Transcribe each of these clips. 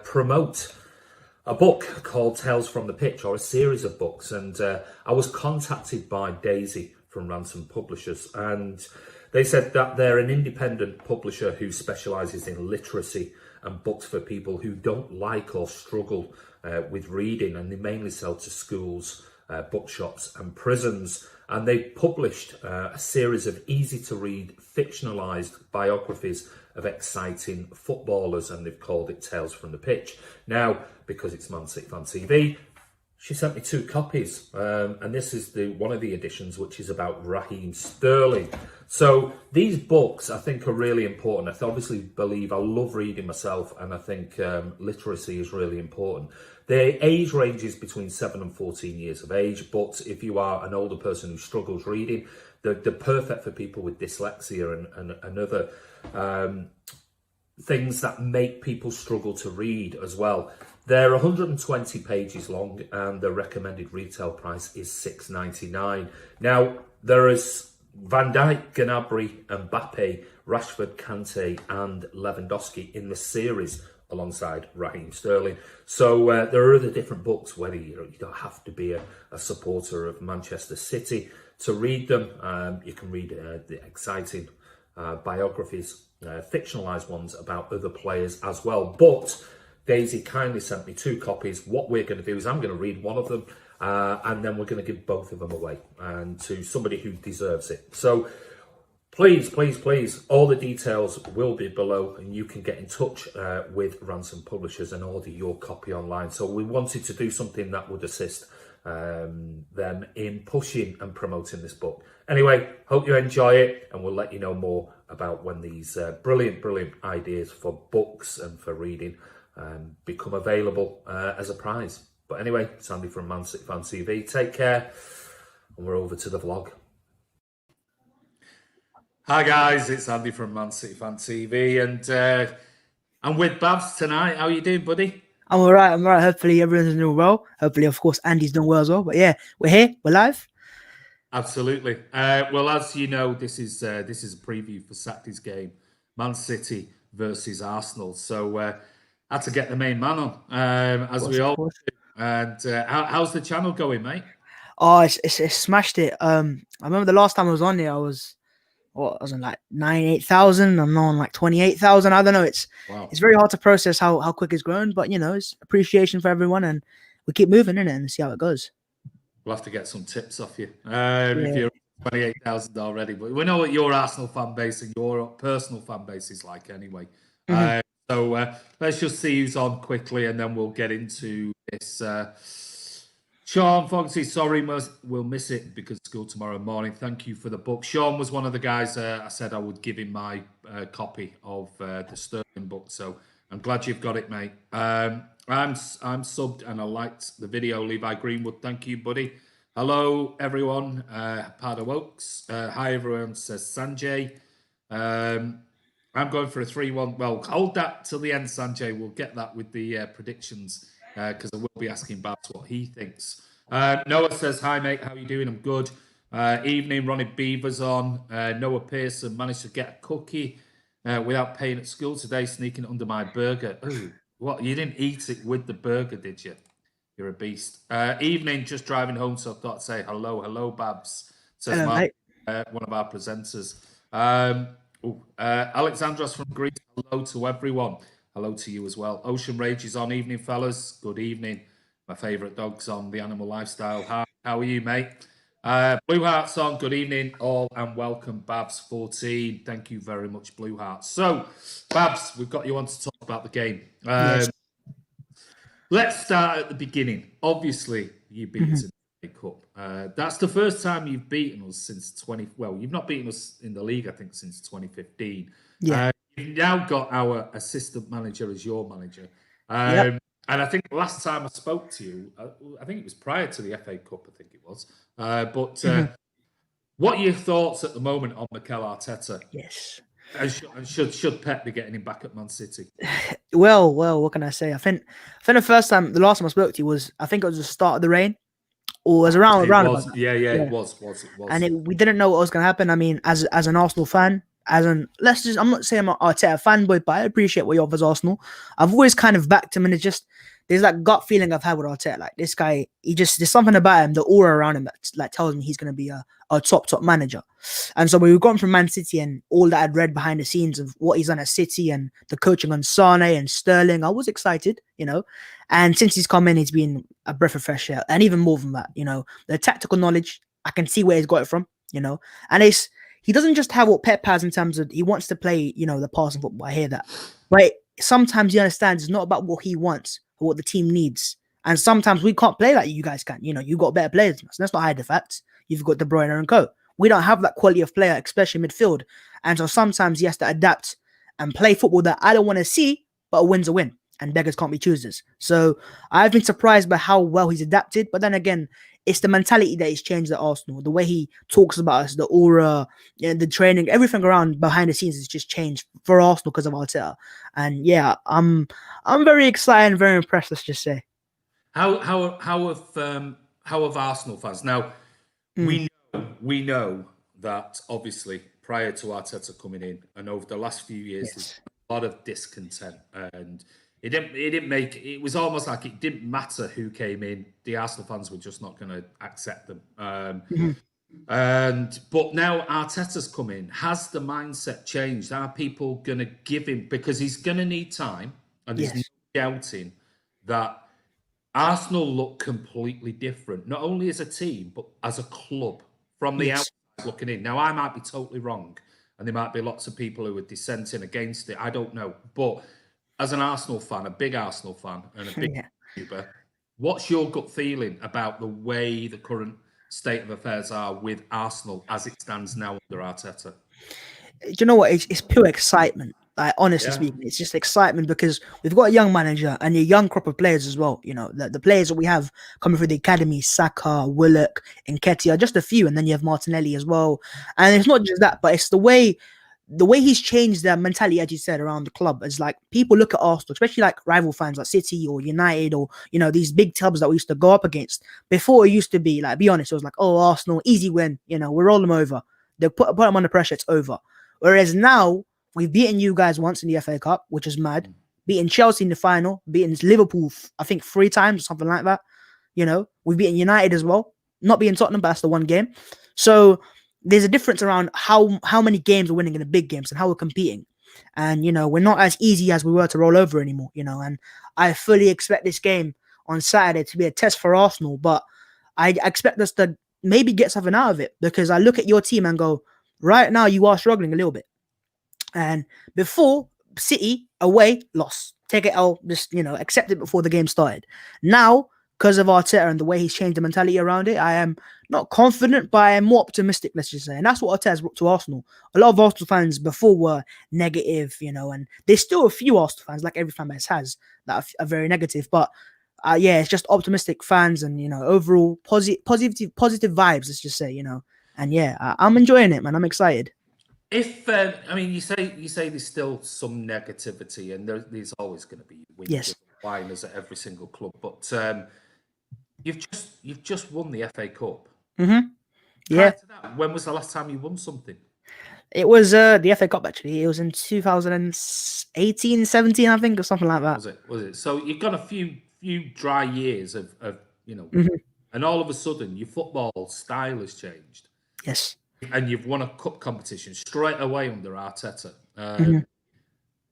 promote a book called Tales from the Pitch, or a series of books, and I was contacted by Daisy from Ransom Publishers, and they said that they're an independent publisher who specialises in literacy and books for people who don't like or struggle with reading, and they mainly sell to schools, bookshops and prisons. And they published a series of easy-to-read, fictionalised biographies of exciting footballers, and they've called it Tales from the Pitch. Now, because it's mcfcfantv, she sent me 2 copies, and this is one of the editions, which is about Raheem Sterling. So these books, I think, are really important. I obviously believe I love reading myself, and I think literacy is really important. The age range is between 7 and 14 years of age, but if you are an older person who struggles reading, they're perfect for people with dyslexia and other things that make people struggle to read as well. They're 120 pages long, and the recommended retail price is £6.99. Now, there is Van Dijk, Gnabry, Mbappe, Rashford, Kante and Lewandowski in the series alongside Raheem Sterling. So there are other different books, whether you don't have to be a supporter of Manchester City to read them. You can read the exciting biographies, fictionalised ones about other players as well. But Daisy kindly sent me 2 copies. What we're going to do is I'm going to read one of them, and then we're going to give both of them away and to somebody who deserves it. So please, please, please, all the details will be below, and you can get in touch with Ransom Publishers and order your copy online. So we wanted to do something that would assist them in pushing and promoting this book. Anyway, hope you enjoy it, and we'll let you know more about when these brilliant ideas for books and for reading become available as a prize. But anyway, Sandy from mcfcfantv, take care, and we're over to the vlog. Hi guys, it's Andy from mcfcfantv, and I'm with Bhavss tonight. How are you doing, buddy? I'm all right. Hopefully everyone's doing well. Hopefully, of course, Andy's doing well as well. But yeah, we're here. We're live. Absolutely. Well, as you know, this is a preview for Saturday's game, Man City versus Arsenal. So I had to get the main man on, as we all do. And how's the channel going, mate? Oh, it's smashed it. I remember the last time I was on there, I was on like 98,000. I'm now on like 28,000. I don't know. It's very hard to process how quick it's grown, but you know, it's appreciation for everyone, and we keep moving in it and see how it goes. We'll have to get some tips off you if you're 28,000 already. But we know what your Arsenal fan base and your personal fan base is like anyway. So let's just see who's on quickly, and then we'll get into this. Sean Fogarty, sorry, we'll miss it because school tomorrow morning. Thank you for the book. Sean was one of the guys I said I would give him my copy of the Sterling book. So I'm glad you've got it, mate. I'm subbed and I liked the video. Levi Greenwood, thank you, buddy. Hello, everyone. Pardo Oaks. Hi, everyone, says Sanjay. I'm going for a 3-1. Well, hold that till the end, Sanjay. We'll get that with the predictions because I will be asking Bhavss what he thinks. Noah says, hi, mate. How are you doing? I'm good. Evening, Ronnie Beaver's on. Noah Pearson managed to get a cookie without paying at school today, sneaking under my burger. Ooh, what? You didn't eat it with the burger, did you? You're a beast. Evening, just driving home, so I thought I'd say hello. Hello, Bhavss. Says Hello, Mark, one of our presenters. Alexandros from Greece, hello to everyone. Hello to you as well. Ocean Rage is on. Evening, fellas. Good evening. My favourite dog's on, The Animal Lifestyle. Hi, how are you, mate? Blue Heart's on. Good evening, all, and welcome, BHAVSS14. Thank you very much, Blue Heart. So, Bhavss, we've got you on to talk about the game. Yes. Let's start at the beginning. Obviously, you beat us in the Cup. That's the first time you've beaten us since you've not beaten us in the league, I think, since 2015. Yeah. You've now got our assistant manager as your manager. Yep. And I think last time I spoke to you, I think it was prior to the FA Cup, I think it was. What are your thoughts at the moment on Mikel Arteta? Yes. And should Pep be getting him back at Man City? Well, what can I say? I think the last time I spoke to you was, I think it was the start of the rain, or it was around about that. Yeah, it was. And we didn't know what was going to happen. I mean, as an Arsenal fan, I'm not saying I'm an Arteta fanboy, but I appreciate what he offers Arsenal. I've always kind of backed him, and it's just there's that gut feeling I've had with Arteta. Like this guy, there's something about him, the aura around him that like tells me he's gonna be a top manager. And so when we've gone from Man City and all that I'd read behind the scenes of what he's done at City and the coaching on Sane and Sterling, I was excited, And since he's come in, he's been a breath of fresh air, and even more than that, the tactical knowledge, I can see where he's got it from, and he doesn't just have what Pep has in terms of he wants to play, the passing football. I hear that. But sometimes he understands it's not about what he wants or what the team needs. And sometimes we can't play like you guys can. You got better players than us. Let's not hide the facts. You've got De Bruyne and co. We don't have that quality of player, especially midfield. And so sometimes he has to adapt and play football that I don't want to see, but a win's a win. And beggars can't be choosers. So I've been surprised by how well he's adapted. But then again, it's the mentality that he's changed at Arsenal. The way he talks about us, the aura, the training, everything around behind the scenes has just changed for Arsenal because of Arteta. And yeah, I'm very excited and very impressed. Let's just say. How have Arsenal fans now? We know that obviously prior to Arteta coming in, and over the last few years, there's a lot of discontent, and it was almost like it didn't matter who came in. The Arsenal fans were just not going to accept them. But now Arteta's come in. Has the mindset changed? Are people going to give him, because he's going to need time, and there's no doubting that Arsenal look completely different, not only as a team, but as a club from the outside looking in. Now, I might be totally wrong, and there might be lots of people who are dissenting against it. I don't know. But as an Arsenal fan, a big Arsenal fan, and a big YouTuber, what's your gut feeling about the way the current state of affairs are with Arsenal as it stands now under Arteta? Do you know what? It's pure excitement. Like, honestly speaking, it's just excitement because we've got a young manager and a young crop of players as well. The players that we have coming through the academy, Saka, Willock, Nketiah, just a few, and then you have Martinelli as well. And it's not just that, but it's the way he's changed their mentality, as you said, around the club. It's like people look at Arsenal, especially like rival fans like City or United or, these big clubs that we used to go up against. Before it used to be, like, be honest, it was like, oh, Arsenal, easy win. We roll them over. They put them under pressure, it's over. Whereas now, we've beaten you guys once in the FA Cup, which is mad. Beaten Chelsea in the final. Beaten Liverpool, I think, 3 times or something like that. We've beaten United as well. Not beating Tottenham, but that's the one game. So there's a difference around how many games we're winning in the big games and how we're competing. And, we're not as easy as we were to roll over anymore, And I fully expect this game on Saturday to be a test for Arsenal. But I expect us to maybe get something out of it, because I look at your team and go, right now you are struggling a little bit. And before, City away, loss. Take it L, just, accept it before the game started. Now, because of Arteta and the way he's changed the mentality around it, I am not confident, but I am more optimistic, let's just say. And that's what Arteta's brought to Arsenal. A lot of Arsenal fans before were negative, and there's still a few Arsenal fans, like every fan base has, that are very negative. But it's just optimistic fans and, overall positive vibes, let's just say, And I'm enjoying it, man. I'm excited. If you say there's still some negativity, and there's always going to be whiners at every single club, but you've just won the FA Cup. Mm-hmm. Yeah. To that, when was the last time you won something? It was the FA Cup, actually. It was in 2018, 17, I think, or something like that. Was it? So you've got a few dry years of and all of a sudden your football style has changed. Yes. And you've won a cup competition straight away under Arteta.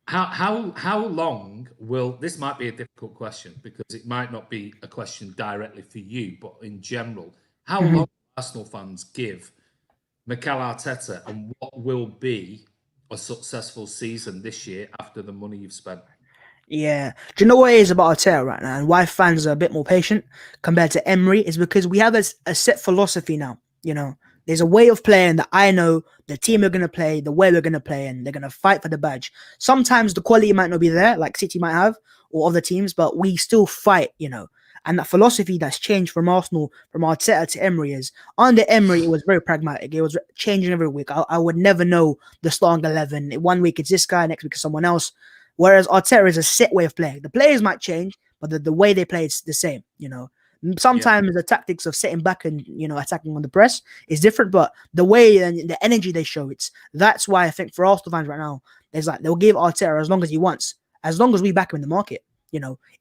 How long will this? Might be a difficult question because it might not be a question directly for you, but in general, how long will Arsenal fans give Mikel Arteta, and what will be a successful season this year after the money you've spent? Yeah. Do you know what it is about Arteta right now, and why fans are a bit more patient compared to Emery? Is because we have a set philosophy now. There's a way of playing that I know the team are going to play, the way we're going to play, and they're going to fight for the badge. Sometimes the quality might not be there, like City might have, or other teams, but we still fight, And that philosophy that's changed from Arsenal, from Arteta to Emery is, under Emery, it was very pragmatic. It was changing every week. I would never know the starting 11. 1 week it's this guy, next week it's someone else. Whereas Arteta is a set way of playing. The players might change, but the way they play is the same, Sometimes the tactics of sitting back and attacking on the press is different, but the way and the energy they show, that's why I think for Arsenal fans right now, there's like they'll give Arteta as long as he wants, as long as we back him in the market.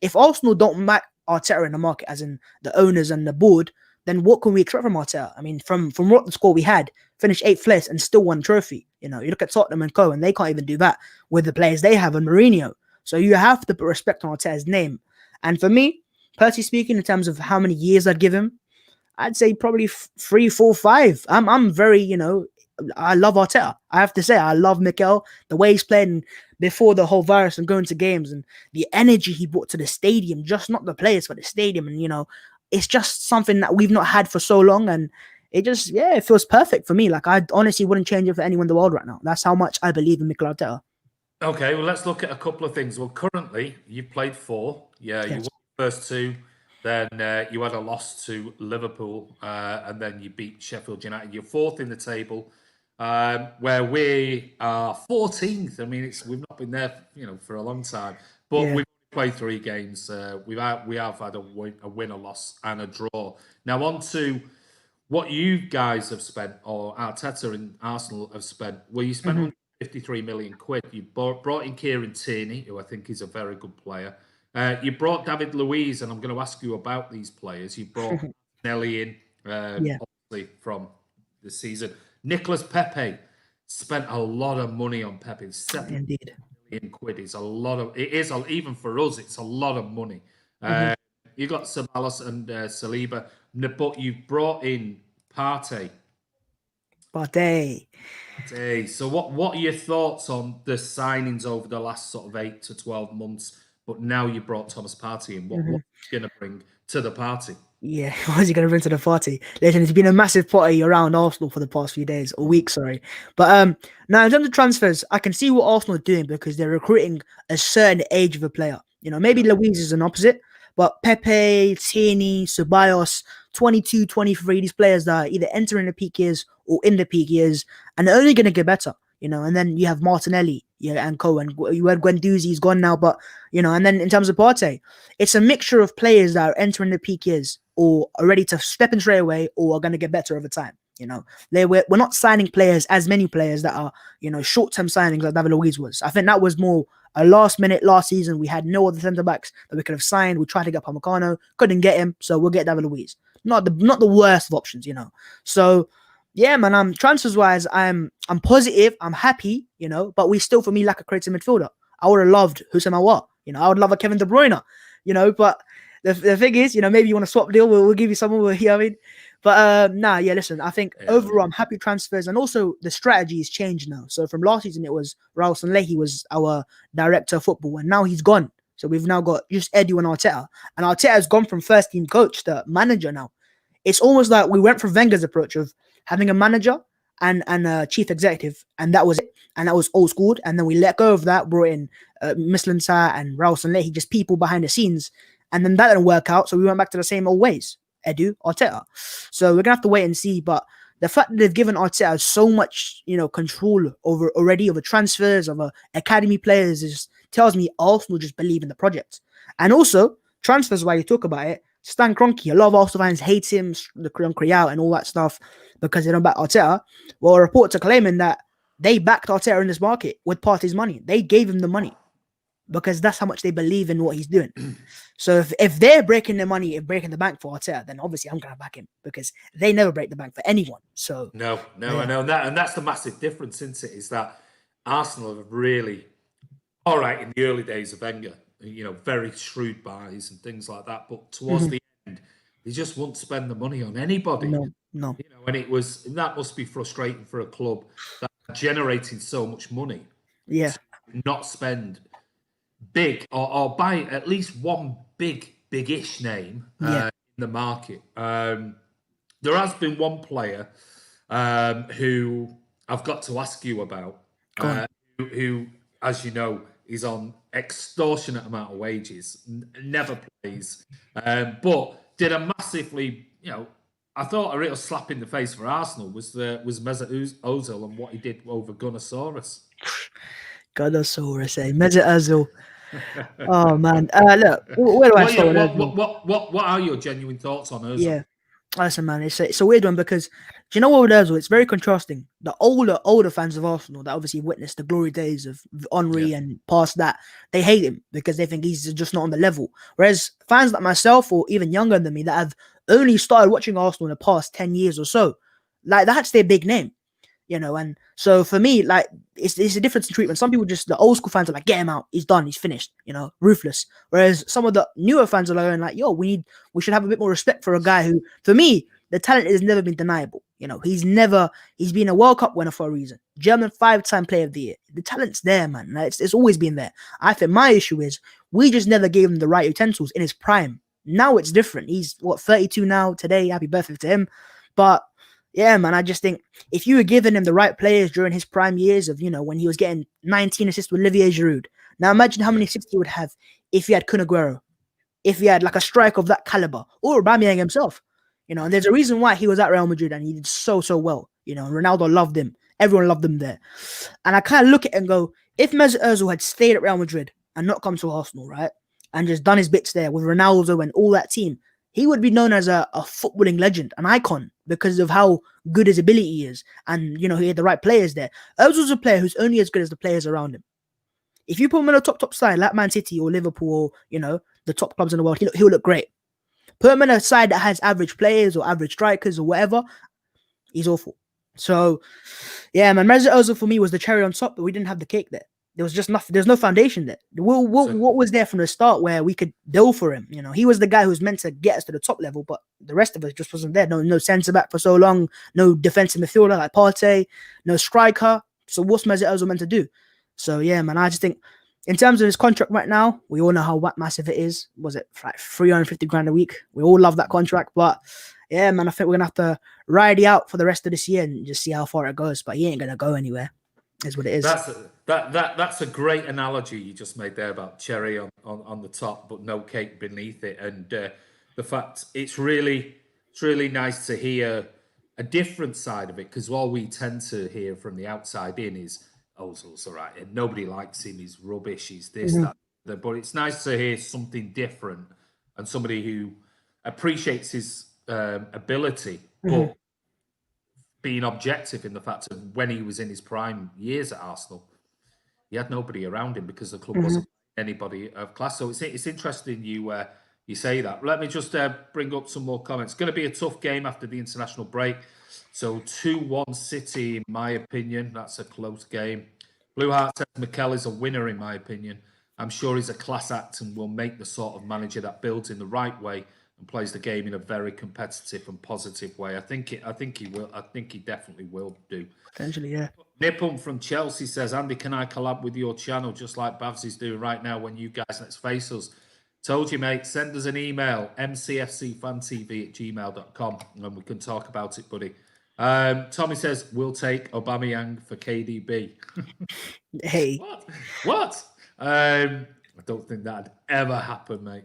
If Arsenal don't back Arteta in the market, as in the owners and the board, then what can we expect from Arteta? I mean, from what the score we had, finished 8th place and still won a trophy. You look at Tottenham and co, and they can't even do that with the players they have and Mourinho. So you have to put respect on Arteta's name. And for me, personally speaking, in terms of how many years I'd give him, I'd say probably 3, 4, 5. I'm very, I love Arteta. I have to say, I love Mikel, the way he's playing before the whole virus and going to games, and the energy he brought to the stadium, just not the players, but the stadium. And, it's just something that we've not had for so long. And it just, it feels perfect for me. Like, I honestly wouldn't change it for anyone in the world right now. That's how much I believe in Mikel Arteta. Okay, well, let's look at a couple of things. Well, currently, you've played 4. Yeah, you won the first 2. Then you had a loss to Liverpool, and then you beat Sheffield United. You're 4th in the table, where we are 14th. I mean, we've not been there, for a long time. But we've played 3 games. We have had a win, a loss, and a draw. Now, on to what you guys have spent, or Arteta and Arsenal have spent. Well, you spent 53 million quid. You brought in Kieran Tierney, who I think is a very good player. You brought David Luiz, and I'm going to ask you about these players. You brought Nelly in, obviously, from the season. Nicolas Pepe spent a lot of money on Pepe. 7 million quid is a lot of. It is, even for us, it's a lot of money. You got Ceballos and Saliba, but you brought in Partey. So what are your thoughts on the signings over the last sort of 8 to 12 months? But now you brought Thomas Partey in. What are you going to bring to the party? Yeah, what is he going to bring to the party? Listen, it's been a massive party around Arsenal for the past few days, or weeks, sorry. But now in terms of transfers, I can see what Arsenal are doing because they're recruiting a certain age of a player. Maybe Luiz is an opposite, but Pepe, Tierney, Ceballos, 22, 23, these players that are either entering the peak years or in the peak years, and they're only going to get better. And then you have Martinelli, and co, and you had Guendouzi, he's gone now, but and then in terms of Partey, it's a mixture of players that are entering the peak years or are ready to step in straight away or are going to get better over time. We're not signing players, as many players that are short-term signings like David Luiz was. I think that was more a last minute last season. We had no other centre backs that we could have signed. We tried to get Upamecano, couldn't get him, so we'll get David Luiz. Not the worst of options, So yeah, man. Transfers wise, I'm positive. I'm happy, but we still, for me, lack a creative midfielder. I would have loved Houssem Aouar. I would love a Kevin De Bruyne. But the thing is, maybe you want to swap deal. We'll give you someone. I mean, but listen. I think overall, I'm happy transfers, and also the strategy has changed now. So from last season, it was Raul Sanllehi was our director of football, and now he's gone. So we've now got just Edu and Arteta, and Arteta has gone from first team coach to manager now. It's almost like we went from Wenger's approach of having a manager and a chief executive, and that was it. And that was old school. And then we let go of that, brought in Mislintat and Raul Sanllehi, just people behind the scenes. And then that didn't work out, so we went back to the same old ways. Edu, Arteta. So we're going to have to wait and see. But the fact that they've given Arteta so much, control over transfers, over academy players, just tells me Arsenal just believe in the project. And also, transfers, while you talk about it, Stan Kroenke, a lot of Arsenal fans hate him, the Kroenke out and all that stuff because they don't back Arteta. Well, reports are claiming that they backed Arteta in this market with Partey's money. They gave him the money because that's how much they believe in what he's doing. So if they're breaking their money and breaking the bank for Arteta, then obviously I'm going to back him because they never break the bank for anyone. So No, I know that, and that's the massive difference, isn't it? Is that Arsenal have really, all right, in the early days of Wenger, very shrewd buys and things like that. But towards the end, they just won't spend the money on anybody. No. And that must be frustrating for a club that are generating so much money. Yeah. To not spend big or buy at least one big-ish name in the market. There has been one player who I've got to ask you about, who, as you know, is on extortionate amount of wages, never plays, but did a massively, I thought a real slap in the face for Arsenal was Mesut Ozil and what he did over Gunnosaurus. Mesut Ozil. Oh man, look, where do I start with Ozil? What are your genuine thoughts on Ozil? Yeah, listen, man, it's a weird one because do you know what with Ozil? It's very contrasting. The older fans of Arsenal that obviously witnessed the glory days of Henry and past that, they hate him because they think he's just not on the level. Whereas fans like myself or even younger than me that have only started watching Arsenal in the past 10 years or so, like that's their big name. And so for me, like it's a difference in treatment. Some people the old school fans are like, get him out, he's done, he's finished, ruthless. Whereas some of the newer fans are going like, yo, we should have a bit more respect for a guy who, for me, the talent has never been deniable. He's been a World Cup winner for a reason. German 5-time player of the year. The talent's there, man. It's always been there. I think my issue is we just never gave him the right utensils in his prime. Now it's different. He's 32 now today. Happy birthday to him. But yeah, man, I just think if you were giving him the right players during his prime years of, when he was getting 19 assists with Olivier Giroud. Now imagine how many assists he would have if he had Kun Aguero, if he had like a strike of that caliber, or Aubameyang himself. And there's a reason why he was at Real Madrid and he did so well. And Ronaldo loved him. Everyone loved him there. And I kind of look at it and go, if Mesut Ozil had stayed at Real Madrid and not come to Arsenal, right, and just done his bits there with Ronaldo and all that team, he would be known as a footballing legend, an icon, because of how good his ability is. And, he had the right players there. Ozil's a player who's only as good as the players around him. If you put him on a top side like Man City or Liverpool or, the top clubs in the world, he'll look great. Put him in a side that has average players or average strikers or whatever, he's awful. So, yeah, man, Mesut Ozil for me was the cherry on top, but we didn't have the cake there. There was just nothing. There's no foundation there. What was there from the start where we could build for him? He was the guy who was meant to get us to the top level, but the rest of us just wasn't there. No centre back for so long. No defensive midfielder like Partey. No striker. So what's Mesut Ozil meant to do? So yeah, man, I just think in terms of his contract right now, we all know how massive it is. Was it like 350 grand a week? We all love that contract, but yeah, man, I think we're gonna have to ride it out for the rest of this year and just see how far it goes. But he ain't gonna go anywhere. Is what it is. That's a great analogy you just made there about cherry on the top, but no cake beneath it. And the fact it's really nice to hear a different side of it, because all we tend to hear from the outside in is Ozil's all right and nobody likes him, he's rubbish, he's this, that. But it's nice to hear something different and somebody who appreciates his ability, but being objective in the fact of when he was in his prime years at Arsenal, he had nobody around him because the club wasn't anybody of class. So it's interesting you say that. Let me just bring up some more comments. It's going to be a tough game after the international break. So 2-1 City, in my opinion. That's a close game. Blue Heart says Mikel is a winner, in my opinion. I'm sure he's a class act and will make the sort of manager that builds in the right way and plays the game in a very competitive and positive way. I think he will. I think he definitely will do. Potentially, yeah. Nippon from Chelsea says, Andy, can I collab with your channel just like Bhavss is doing right now when you guys Let's Face Us? Told you, mate. Send us an email, mcfcfantv@gmail.com, and we can talk about it, buddy. Tommy says, we'll take Aubameyang for KDB. Hey. What? I don't think that'd ever happen, mate.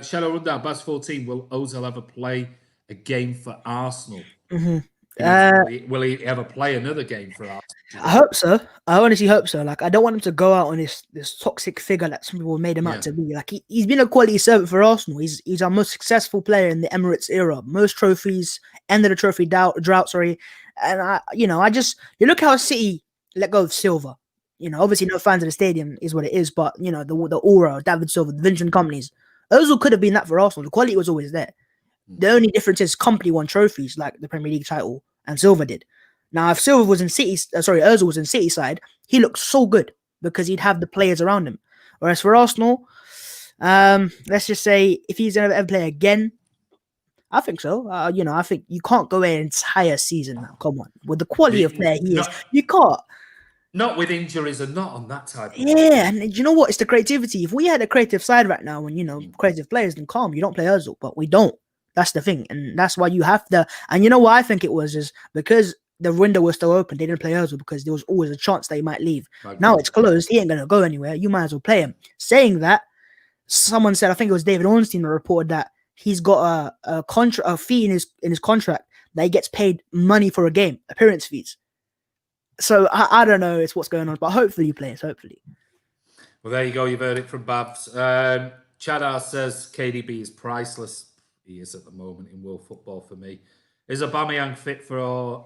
Shadow Rundown, BHAVSS14, will Ozil ever play a game for Arsenal? Will he ever play another game for Arsenal? I hope so. I honestly hope so. Like, I don't want him to go out on this toxic figure that some people made him out to be. Like, he's been a quality servant for Arsenal. He's our most successful player in the Emirates era. Most trophies, end of the trophy drought. Sorry, and you look how City let go of Silva. Obviously no fans of the stadium is what it is, but the aura, David Silva, the Vincent companies. Ozil could have been that for Arsenal. The quality was always there. The only difference is company won trophies like the Premier League title and Silva did. Now, if Silva was in Ozil was in City side, he looked so good because he'd have the players around him. Whereas for Arsenal, let's just say if he's going to ever play again, I think so. I think you can't go an entire season now. Come on, with the quality of player he is, you can't. Not with injuries and not on that type of and you know what? It's the creativity. If we had a creative side right now and, creative players, then calm. You don't play Ozil, but we don't. That's the thing. And that's why you have to. And you know what I think it was is because the window was still open, they didn't play Ozil because there was always a chance that he might leave. Now it's closed. He ain't going to go anywhere. You might as well play him. Saying that, someone said, I think it was David Ornstein that reported that he's got a fee in his contract that he gets paid money for a game, appearance fees. So I don't know it's what's going on, but hopefully he plays. Hopefully. Well, there you go. You've heard it from Bhavss. Chadar says KDB is priceless. He is at the moment in world football for me. Is Aubameyang fit for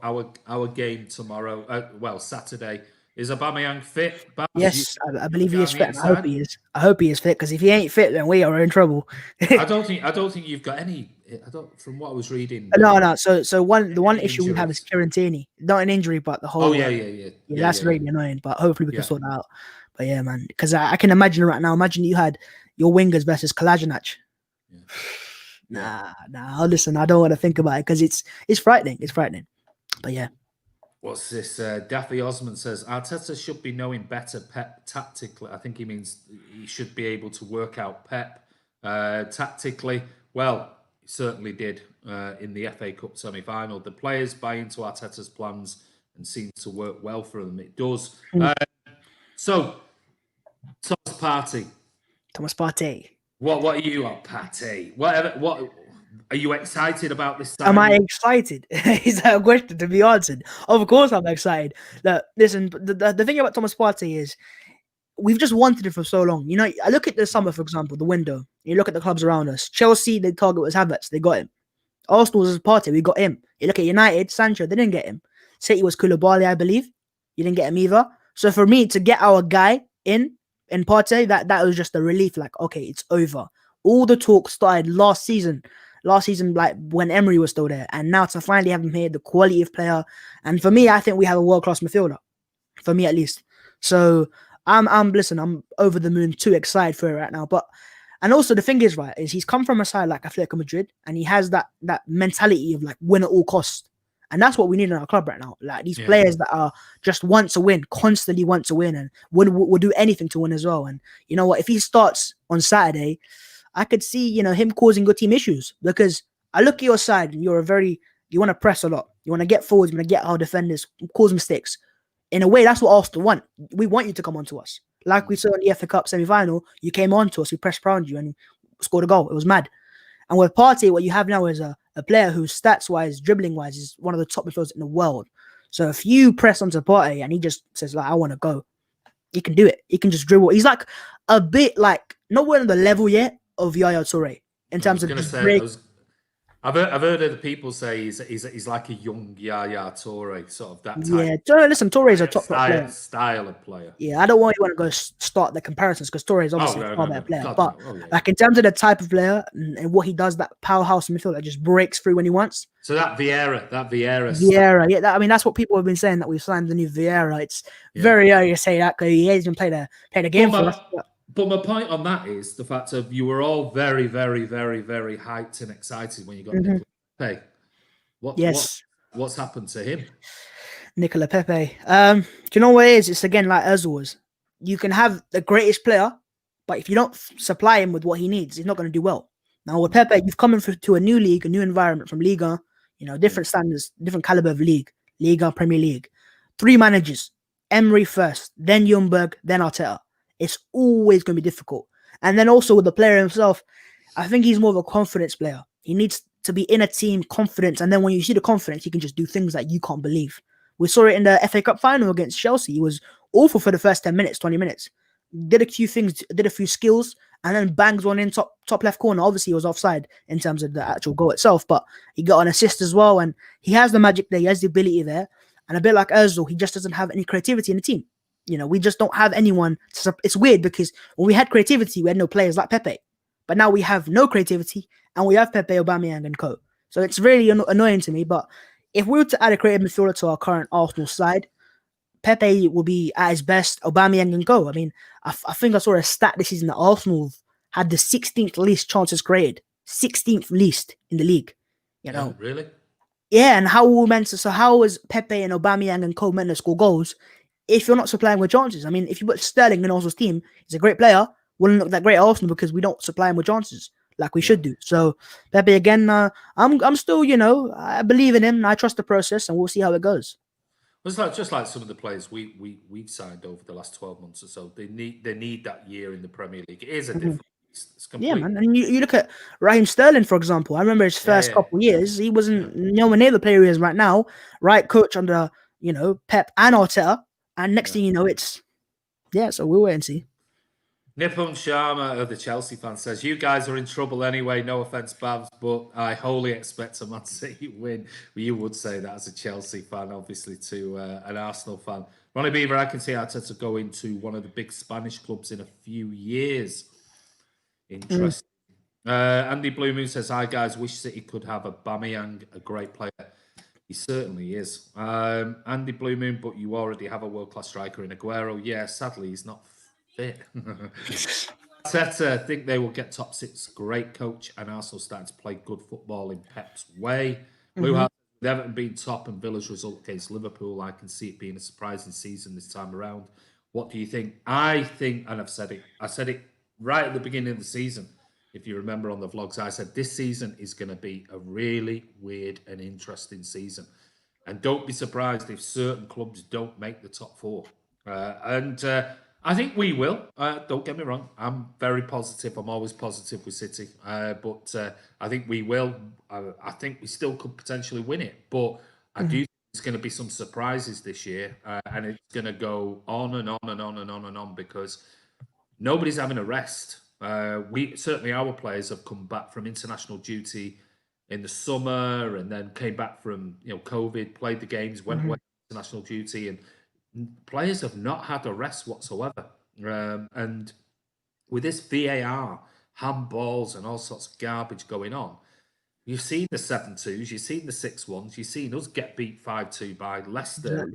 our game tomorrow? Saturday. Is Aubameyang fit? Bhavss, Yes, I believe he is fit. I hope he is. I hope he is fit, because if he ain't fit, then we are in trouble. I don't think you've got any. From what I was reading. No. So the one issue we have is Kieran Tierney. Not an injury, but the whole. Oh yeah. That's really annoying. But hopefully we can sort that out. But yeah, man, because I can imagine right now. Imagine you had your wingers versus Kolasinac. Yeah. Nah. Listen, I don't want to think about it, because it's frightening. It's frightening. But yeah. What's this? Daffy Osman says Arteta should be knowing better Pep tactically. I think he means he should be able to work out Pep tactically. Well, he certainly did in the FA Cup semi-final. The players buy into Arteta's plans and seem to work well for them. It does. So, Thomas Partey. What are you on, Partey? What are you excited about this time? Am I excited? Is that a question to be answered? Of course I'm excited. Look, listen, the thing about Thomas Partey is we've just wanted it for so long. You know, I look at the summer, for example, the window. You look at the clubs around us. Chelsea, the target was Havertz. They got him. Arsenal was Partey. We got him. You look at United, Sancho. They didn't get him. City was Koulibaly, I believe. You didn't get him either. So for me to get our guy in Partey, that was just a relief. Like, okay, it's over. All the talk started last season, like when Emery was still there, and now to finally have him here, the quality of player, and for me, I think we have a world-class midfielder, for me at least. So I'm over the moon, too excited for it right now. And also the thing is, right, is he's come from a side like Atletico Madrid, and he has that mentality of like win at all costs, and that's what we need in our club right now. Like these players that are just want to win, constantly want to win, and would do anything to win as well. And you know what, if he starts on Saturday, I could see, him causing good team issues, because I look at your side and you want to press a lot. You want to get forwards, you want to get our defenders, cause mistakes. In a way, that's what Arsenal want. We want you to come on to us. Like we saw in the FA Cup semi-final, you came on to us, we pressed around you and scored a goal. It was mad. And with Partey, what you have now is a player who stats-wise, dribbling-wise, is one of the top midfielders in the world. So if you press onto Partey and he just says, like, I want to go, he can do it. He can just dribble. He's like a bit like, nowhere on the level yet of Yaya Toure in terms of I've heard other people say he's like a young Yaya Toure, sort of that type. Yeah, listen, Toure is a top player. Style of player. Yeah, I don't want to go start the comparisons, because Toure is obviously a far better player. But like in terms of the type of player and what he does, that powerhouse midfield that just breaks through when he wants. So that Vieira. Yeah, that's what people have been saying, that we've signed the new Vieira. It's very early to say that, because he hasn't played a game for us. But my point on that is the fact of you were all very, very, very, very hyped and excited when you got Nicola Pepe. What's happened to him? Nicola Pepe. Do you know what it is? It's again like Ozil was. You can have the greatest player, but if you don't supply him with what he needs, he's not going to do well. Now with Pepe, you've come to a new league, a new environment from Liga, different standards, different caliber of league, Liga, Premier League. 3 managers, Emery first, then Ljungberg, then Arteta. It's always going to be difficult. And then also with the player himself, I think he's more of a confidence player. He needs to be in a team, confidence. And then when you see the confidence, he can just do things that you can't believe. We saw it in the FA Cup final against Chelsea. He was awful for the first 10 minutes, 20 minutes. Did a few things, did a few skills, and then bangs one in top left corner. Obviously, he was offside in terms of the actual goal itself, but he got an assist as well. And he has the magic there. He has the ability there. And a bit like Ozil, he just doesn't have any creativity in the team. We just don't have anyone. It's weird, because when we had creativity, we had no players like Pepe. But now we have no creativity, and we have Pepe, Aubameyang, and co. So it's really annoying to me. But if we were to add a creative midfielder to our current Arsenal side, Pepe will be at his best, Aubameyang and go. I mean, I think I saw a stat this season that Arsenal had the 16th least chances created. 16th least in the league. Yeah, really? Yeah, and how is Pepe and Aubameyang and co meant to score goals if you're not supplying with chances? I mean, if you put Sterling in Arsenal's team, he's a great player, wouldn't look that great at Arsenal because we don't supply him with chances like we should do. So Pepe again, I'm still, I believe in him and I trust the process, and we'll see how it goes. It's just like some of the players we've signed over the last 12 months or so. They need that year in the Premier League. It is a different. Yeah, man. And you look at Raheem Sterling, for example. I remember his first couple of years, he wasn't nowhere near the player he is right now. Right coach under, Pep and Arteta. And next thing you know, so we'll wait and see. Nippon Sharma of the Chelsea fan says, you guys are in trouble anyway, no offence, Bhavss, but I wholly expect a Man City win. Well, you would say that as a Chelsea fan, obviously, to an Arsenal fan. Ronnie Beaver, I can see Arteta go into one of the big Spanish clubs in a few years. Interesting. Andy Blue Moon says, hi guys, wish City could have a Aubameyang, a great player. He certainly is. Andy Blue Moon, but you already have a world-class striker in Aguero. Yeah, sadly, he's not fit. Arteta, think they will get top six. Great coach, and Arsenal starting to play good football in Pep's way. Blue Heart, with Everton being top and Villa's result against Liverpool, I can see it being a surprising season this time around. What do you think? I think, and I've said it, I said it right at the beginning of the season. If you remember on the vlogs, I said this season is going to be a really weird and interesting season. And don't be surprised if certain clubs don't make the top four. I think we will. Don't get me wrong. I'm very positive. I'm always positive with City. But I think we will. I think we still could potentially win it. But I do think there's going to be some surprises this year. And it's going to go on and on and on and on and on because nobody's having a rest. Certainly our players have come back from international duty in the summer and then came back from COVID, played the games, went away international duty, and players have not had a rest whatsoever. And with this VAR, handballs, and all sorts of garbage going on, you've seen the 7-2s, you've seen the 6-1s, you've seen us get beat 5-2 by Leicester.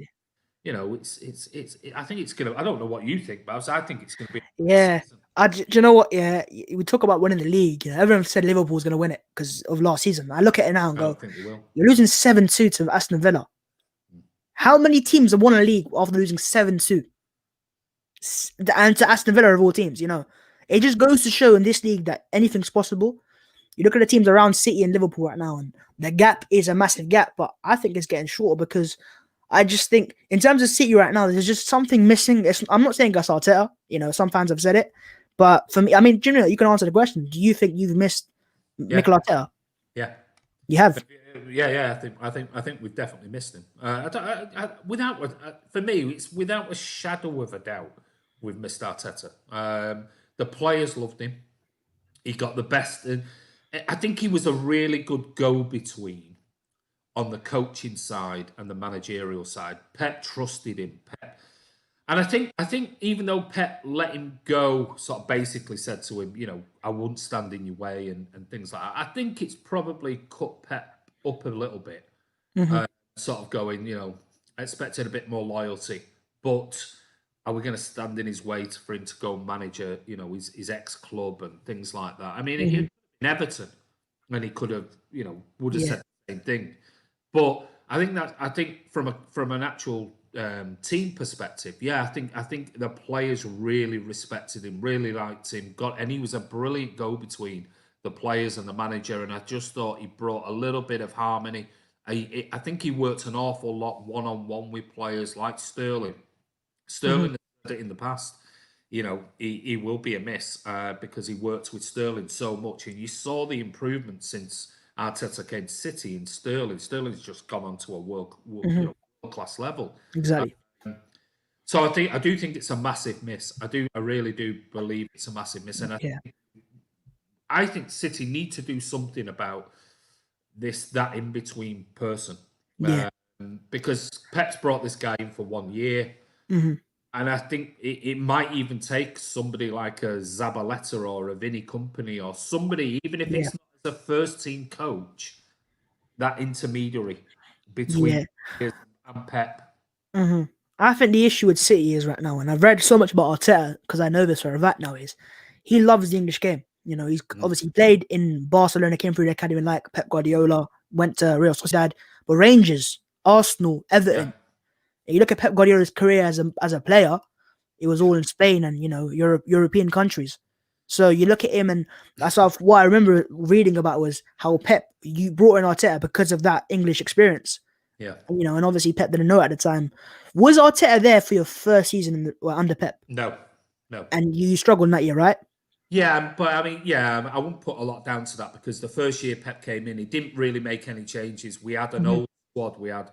Exactly. I think it's gonna. I don't know what you think, Bhavss. I think it's gonna be. Yeah. Do you know what? Yeah, we talk about winning the league. Everyone said Liverpool's going to win it because of last season. I look at it now and go, I don't think they will. You're losing 7-2 to Aston Villa. How many teams have won a league after losing 7-2? And to Aston Villa of all teams, it just goes to show in this league that anything's possible. You look at the teams around City and Liverpool right now, and the gap is a massive gap, but I think it's getting shorter because I just think in terms of City right now, there's just something missing. I'm not saying Gus Arteta, some fans have said it, but for me, I mean, Junior, you can answer the question. Do you think you've missed Mikel Arteta? Yeah. You have? Yeah. I think we've definitely missed him. For me, it's without a shadow of a doubt we've missed Arteta. The players loved him. He got the best. I think he was a really good go-between on the coaching side and the managerial side. Pep trusted him. And I think even though Pep let him go, sort of basically said to him, I wouldn't stand in your way and things like that. I think it's probably cut Pep up a little bit. Sort of going, expected a bit more loyalty. But are we going to stand in his way for him to go manage his ex-club and things like that? I mean, in Everton, and he could have, would have said the same thing. But I think from an actual team perspective, I think the players really respected him, really liked him, and he was a brilliant go-between the players and the manager. And I just thought he brought a little bit of harmony. I think he worked an awful lot one-on-one with players like Sterling. Sterling has said it in the past. He will be a miss because he worked with Sterling so much, and you saw the improvement since Arteta came to City and Sterling. Sterling's just gone on to a world-class level. Exactly. So I do think it's a massive miss. I really do believe it's a massive miss, and I think City need to do something about that in between person. Because Pep's brought this guy in for 1 year, and I think it might even take somebody like a Zabaleta or a Vinny Company or somebody, even if it's not the first team coach, that intermediary between his and Pep. I think the issue with City is right now, and I've read so much about Arteta because I know this for a fact now, is he loves the English game. He's obviously played in Barcelona, came through the academy like Pep Guardiola, went to Real Sociedad, but Rangers, Arsenal, Everton. You look at Pep Guardiola's career as a player, it was all in Spain and European countries. So you look at him, and that's what I remember reading about was how Pep, you brought in Arteta because of that English experience. Yeah. And obviously Pep didn't know at the time. Was Arteta there for your first season under Pep? No. And you struggled in that year, right? Yeah, but I mean, I wouldn't put a lot down to that because the first year Pep came in, he didn't really make any changes. We had an old squad. We had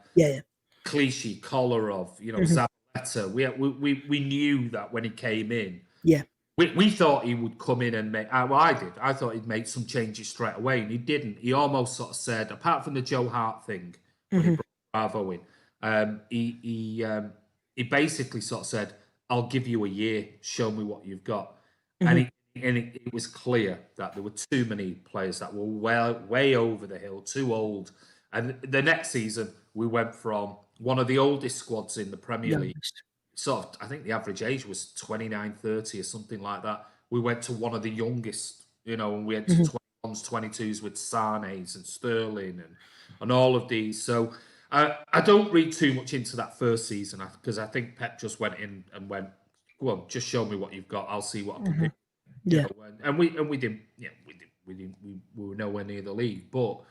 Clichy, Kolarov, Zabaleta. We knew that when he came in, We thought he would come in and make. Well, I did. I thought he'd make some changes straight away, and he didn't. He almost sort of said, apart from the Joe Hart thing when he brought Bravo in, he basically sort of said, "I'll give you a year. Show me what you've got." And it was clear that there were too many players that were way over the hill, too old. And the next season, we went from one of the oldest squads in the Premier League. Sort of, I think the average age was 29, 30 or something like that. We went to one of the youngest, and we had to 21s, 22s with Sane's and Sterling and all of these. So I don't read too much into that first season because I think Pep just went in and went, "Go on, just show me what you've got. I'll see what I can do." Yeah, and we didn't. Yeah, we were nowhere near the league, but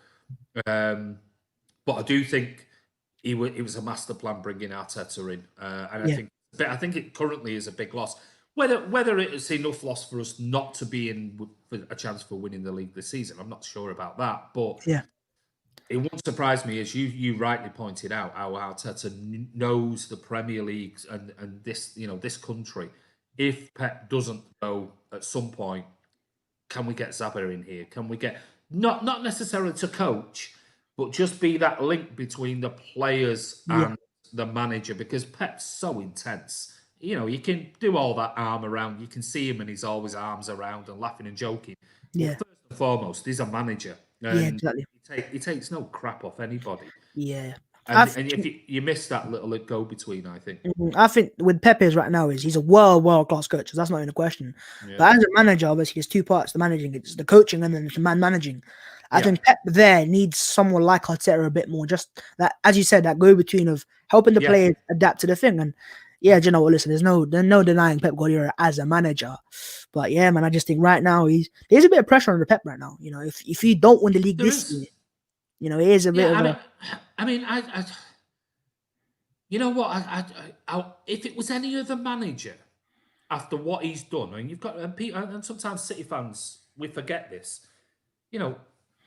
I do think it was a master plan bringing Arteta in, and I think it currently is a big loss. Whether it's enough loss for us not to be in for a chance for winning the league this season, I'm not sure about that. But it won't surprise me, as you rightly pointed out, how Arteta knows the Premier League and this this country. If Pep doesn't go at some point, can we get Zabba in here? Can we get not necessarily to coach, but just be that link between the players and the manager? Because Pep's so intense. You can do all that arm around. You can see him and he's always arms around and laughing and joking. Yeah. But first and foremost, he's a manager. And exactly. He takes no crap off anybody. Yeah. And if you miss that little go between, I think. I think with Pepe right now he's a world class coach. That's not even a question. Yeah. But as a manager, obviously, there's two parts to managing. It's the coaching and then it's the managing. I think Pep there needs someone like Arteta a bit more. Just that, as you said, that go between of helping the players adapt to the thing. And do you know what? Listen, there's no denying Pep Guardiola as a manager. But yeah, man, I just think right now there's a bit of pressure on the Pep right now. If you don't win the league this year, it is a bit of I you know what? If it was any other manager after what he's done, and you've got and sometimes City fans, we forget this.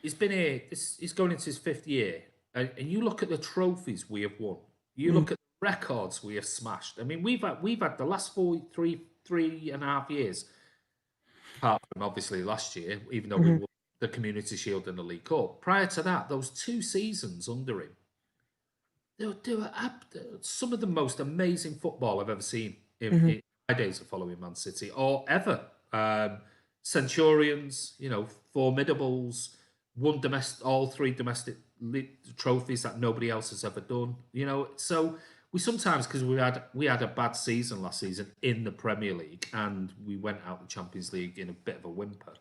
He's been here. He's going into his 5th year, and you look at the trophies we have won. You look at the records we have smashed. I mean, we've had the last 3.5 years, apart from obviously last year, even though we won the Community Shield and the League Cup. Prior to that, those 2 seasons under him, they were some of the most amazing football I've ever seen in my days of following Man City or ever. Centurions, formidables, won all 3 domestic trophies that nobody else has ever done. So we sometimes, because we had a bad season last season in the Premier League and we went out the Champions League in a bit of a whimper.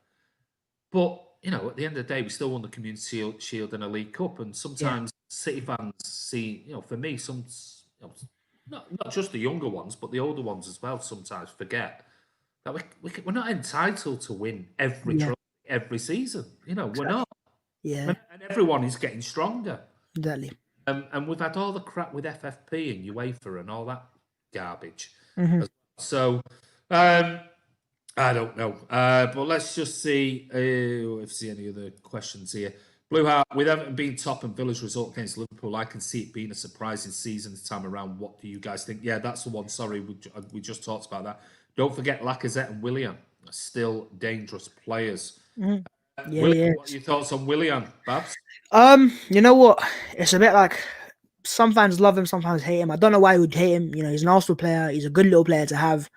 But at the end of the day, we still won the Community Shield and a League Cup, and sometimes City fans see, for me, not just the younger ones, but the older ones as well. Sometimes forget that we're not entitled to win every trophy every season. We're not. Yeah. And everyone is getting stronger. Exactly. And we've had all the crap with FFP and UEFA and all that garbage. So, I don't know. But let's just see if there's any other questions here. Blue Heart, with Everton being top and Villa's result against Liverpool, I can see it being a surprising season this time around. What do you guys think? Yeah, that's the one. Sorry, we just talked about that. Don't forget Lacazette and Willian are still dangerous players. Willian, what are your thoughts on Willian, Bhavss? You know what? It's a bit like some fans love him, some fans hate him. I don't know why you would hate him. He's an Arsenal player. He's a good little player to have.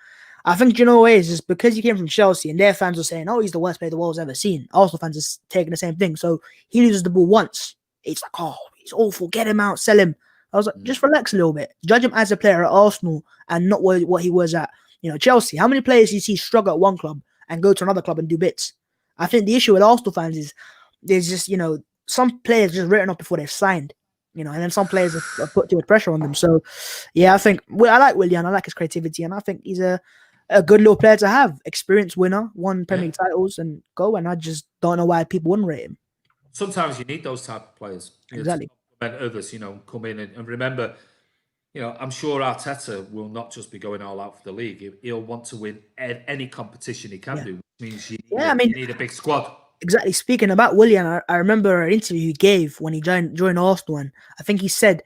I think, what it is? It's because he came from Chelsea and their fans are saying, oh, he's the worst player the world's ever seen. Arsenal fans are taking the same thing. So he loses the ball once. It's like, oh, he's awful. Get him out. Sell him. I was like, just relax a little bit. Judge him as a player at Arsenal and not what he was at, Chelsea. How many players do you see struggle at one club and go to another club and do bits? I think the issue with Arsenal fans is there's just, some players just written up before they've signed, and then some players are put too much pressure on them. So, yeah, I think I like Willian. I like his creativity, and I think he's a good little player to have. Experienced winner, won Premier League titles, and and I just don't know why people wouldn't rate him. Sometimes you need those type of players. Exactly. To complement others, come in and remember, I'm sure Arteta will not just be going all out for the league. He'll want to win any competition he can do, which means you need a big squad. Exactly. Speaking about Willian, I remember an interview he gave when he joined Arsenal, and I think he said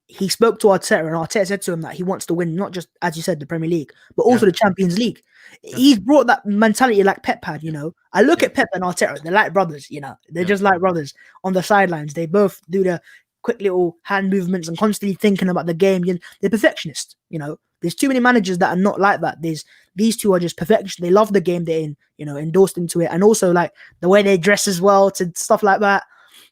he spoke to Arteta, and Arteta said to him that he wants to win not just, as you said, the Premier League, but also the Champions League. He's brought that mentality like Pep had, you know. I look at Pep and Arteta, they're like brothers, you know. They're just like brothers on the sidelines. They both do the quick little hand movements and constantly thinking about the game. They're perfectionists, you know. There's too many managers that are not like that. These two are just perfectionists. They love the game they're in, you know, endorsed into it. And also like the way they dress as well, to stuff like that.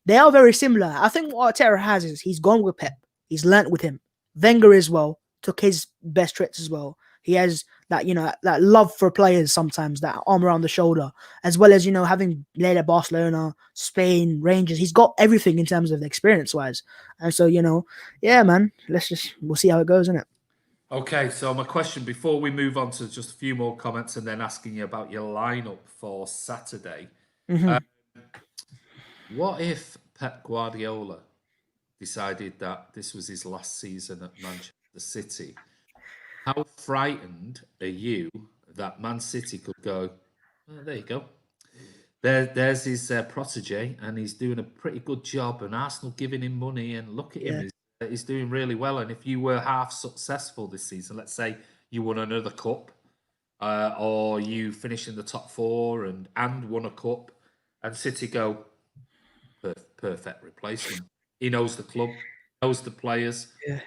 They are very similar. I think what Arteta has is he's gone with Pep. He's learnt with him. Wenger as well took his best traits as well. He has that, you know, that love for players sometimes, that arm around the shoulder, as well as, you know, having played at Barcelona, Spain, Rangers. He's got everything in terms of experience-wise. And so, you know, yeah, man, we'll see how it goes, innit? Okay, so my question before we move on to just a few more comments and then asking you about your lineup for Saturday. What if Pep Guardiola decided that this was his last season at Manchester City? How frightened are you that Man City could go, oh, there you go. There's his protege, and he's doing a pretty good job, and Arsenal giving him money, and look at him, he's doing really well. And if you were half successful this season, let's say you won another cup, or you finished in the top 4 and won a cup, and City go, perfect replacement. He knows the club, knows the players. Yeah.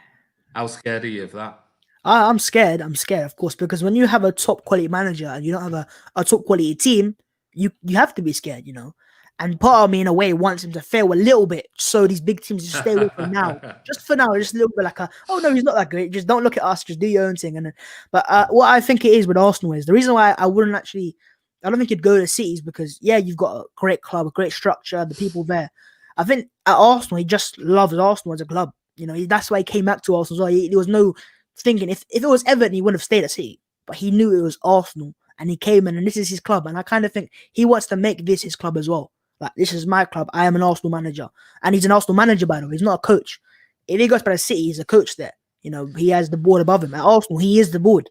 How scared are you of that? I'm scared. I'm scared, of course, because when you have a top quality manager and you don't have a top quality team, you have to be scared, you know. And part of me, in a way, wants him to fail a little bit, so these big teams just stay away from now. Just for now, just a little bit like oh no, he's not that great. Just don't look at us. Just do your own thing. But what I think it is with Arsenal is the reason why I wouldn't actually. I don't think you'd go to City is because you've got a great club, a great structure, the people there. I think at Arsenal, he just loves Arsenal as a club. You know, that's why he came back to Arsenal. So there was no thinking if it was Everton, he wouldn't have stayed at City. But he knew it was Arsenal, and he came in, and this is his club. And I kind of think he wants to make this his club as well. Like, this is my club. I am an Arsenal manager, and he's an Arsenal manager, by the way. He's not a coach. If he goes by the City, he's a coach there. You know, he has the board above him. At Arsenal, he is the board.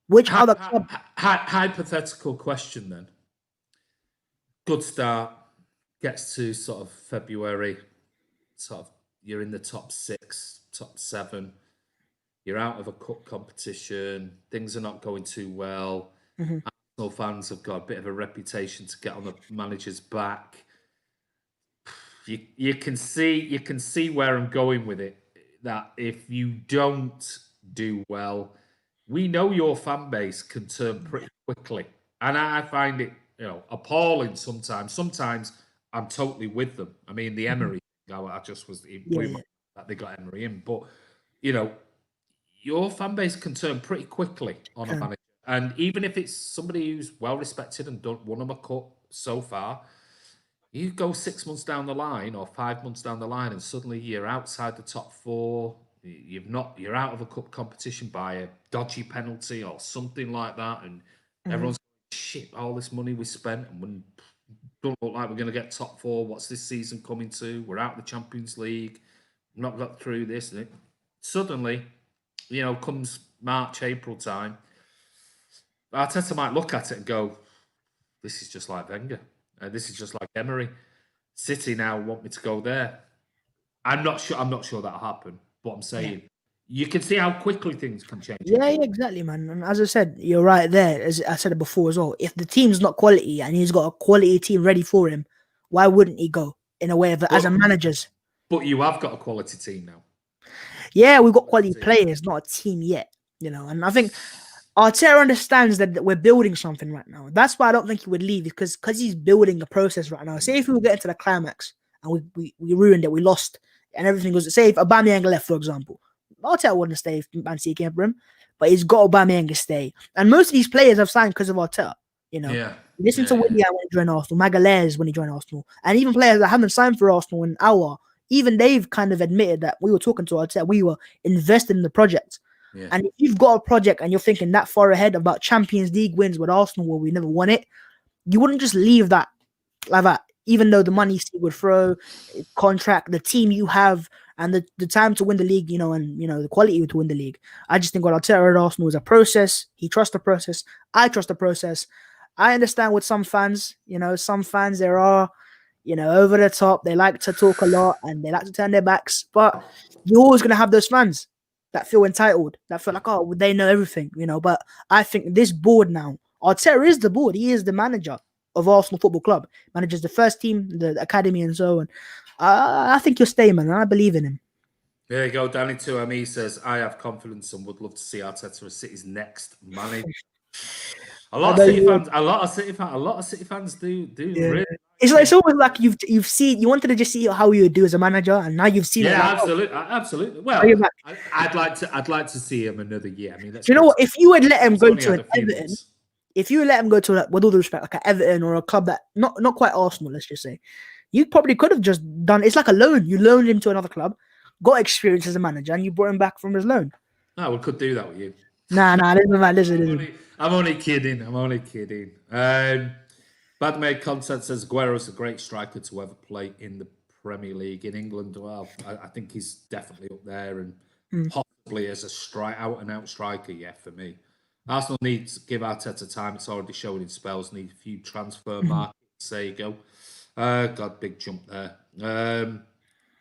Which other club? Hypothetical question then. Good start. Gets to sort of February. Sort of, you're in the top 6, top 7. You're out of a cup competition. Things are not going too well. Arsenal fans have got a bit of a reputation to get on the manager's back. You can see where I'm going with it. That if you don't do well, we know your fan base can turn pretty quickly, and I find it, you know, appalling sometimes. Sometimes I'm totally with them. I mean, the Emery, I just was that they got Emery in, but you know, your fan base can turn pretty quickly on a manager. And even if it's somebody who's well respected and won them a cup so far, you go 6 months down the line or 5 months down the line, and suddenly you're outside the top 4. You're out of a cup competition by a dodgy penalty or something like that, and everyone's shit. All this money we spent, and we don't look like we're going to get top 4. What's this season coming to? We're out of the Champions League. Not got through this. And suddenly, you know, comes March, April time, Arteta might look at it and go, this is just like Wenger. This is just like Emery. City now want me to go there. I'm not sure that'll happen, but I'm saying you can see how quickly things can change. Yeah, exactly, man. And as I said, you're right there. As I said it before as well, if the team's not quality and he's got a quality team ready for him, why wouldn't he go in a way of as a manager's? But you have got a quality team now. Yeah, we've got quality players, not a team yet, you know. And I think Arteta understands that we're building something right now. That's why I don't think he would leave, because he's building a process right now. Say if we would get into the climax and we ruined it, we lost, and everything goes. Say if Aubameyang left, for example, Arteta wouldn't stay if Man City came for him, but he's got Aubameyang to stay. And most of these players have signed because of Arteta. You know, listen to Willian when he joined Arsenal, Magalhaes when he joined Arsenal, and even players that haven't signed for Arsenal in even they've kind of admitted that we were talking to Arteta, we were invested in the project. Yeah. And if you've got a project and you're thinking that far ahead about Champions League wins with Arsenal where we never won it, you wouldn't just leave that like that, even though the money Steve would throw, contract, the team you have, and the time to win the league, you know, and, you know, the quality to win the league. I just think what Arteta at Arsenal is a process. He trusts the process. I trust the process. I understand with some fans, you know, there are, over the top. They like to talk a lot and they like to turn their backs. But you're always going to have those fans that feel entitled, that feel like, oh, they know everything, But I think this board now, Arteta is the board. He is the manager of Arsenal Football Club. Manages the first team, the academy, and so on. I think he'll stay, man. I believe in him. There you go. Danny 2ME says, I have confidence and would love to see Arteta as City's next manager. A lot of City fans do really. It's almost like you've seen. You wanted to just see how you would do as a manager, and now you've seen. Yeah, absolutely. Well, I'd like to see him another year. I mean, you know what? If you would let him go to an Everton, if you let him go to, with all due respect, like an Everton or a club that not quite Arsenal, let's just say, you probably could have just done. It's like a loan. You loaned him to another club, got experience as a manager, and you brought him back from his loan. No, we could do that with you. Nah, listen. I'm only kidding. Badmade Content says Aguero's a great striker to ever play in the Premier League in England. Well, I think he's definitely up there and possibly as a out-and-out striker, yeah, for me. Arsenal needs to give Arteta time. It's already showing in spells. Need a few transfer markets. There you go. God, big jump there.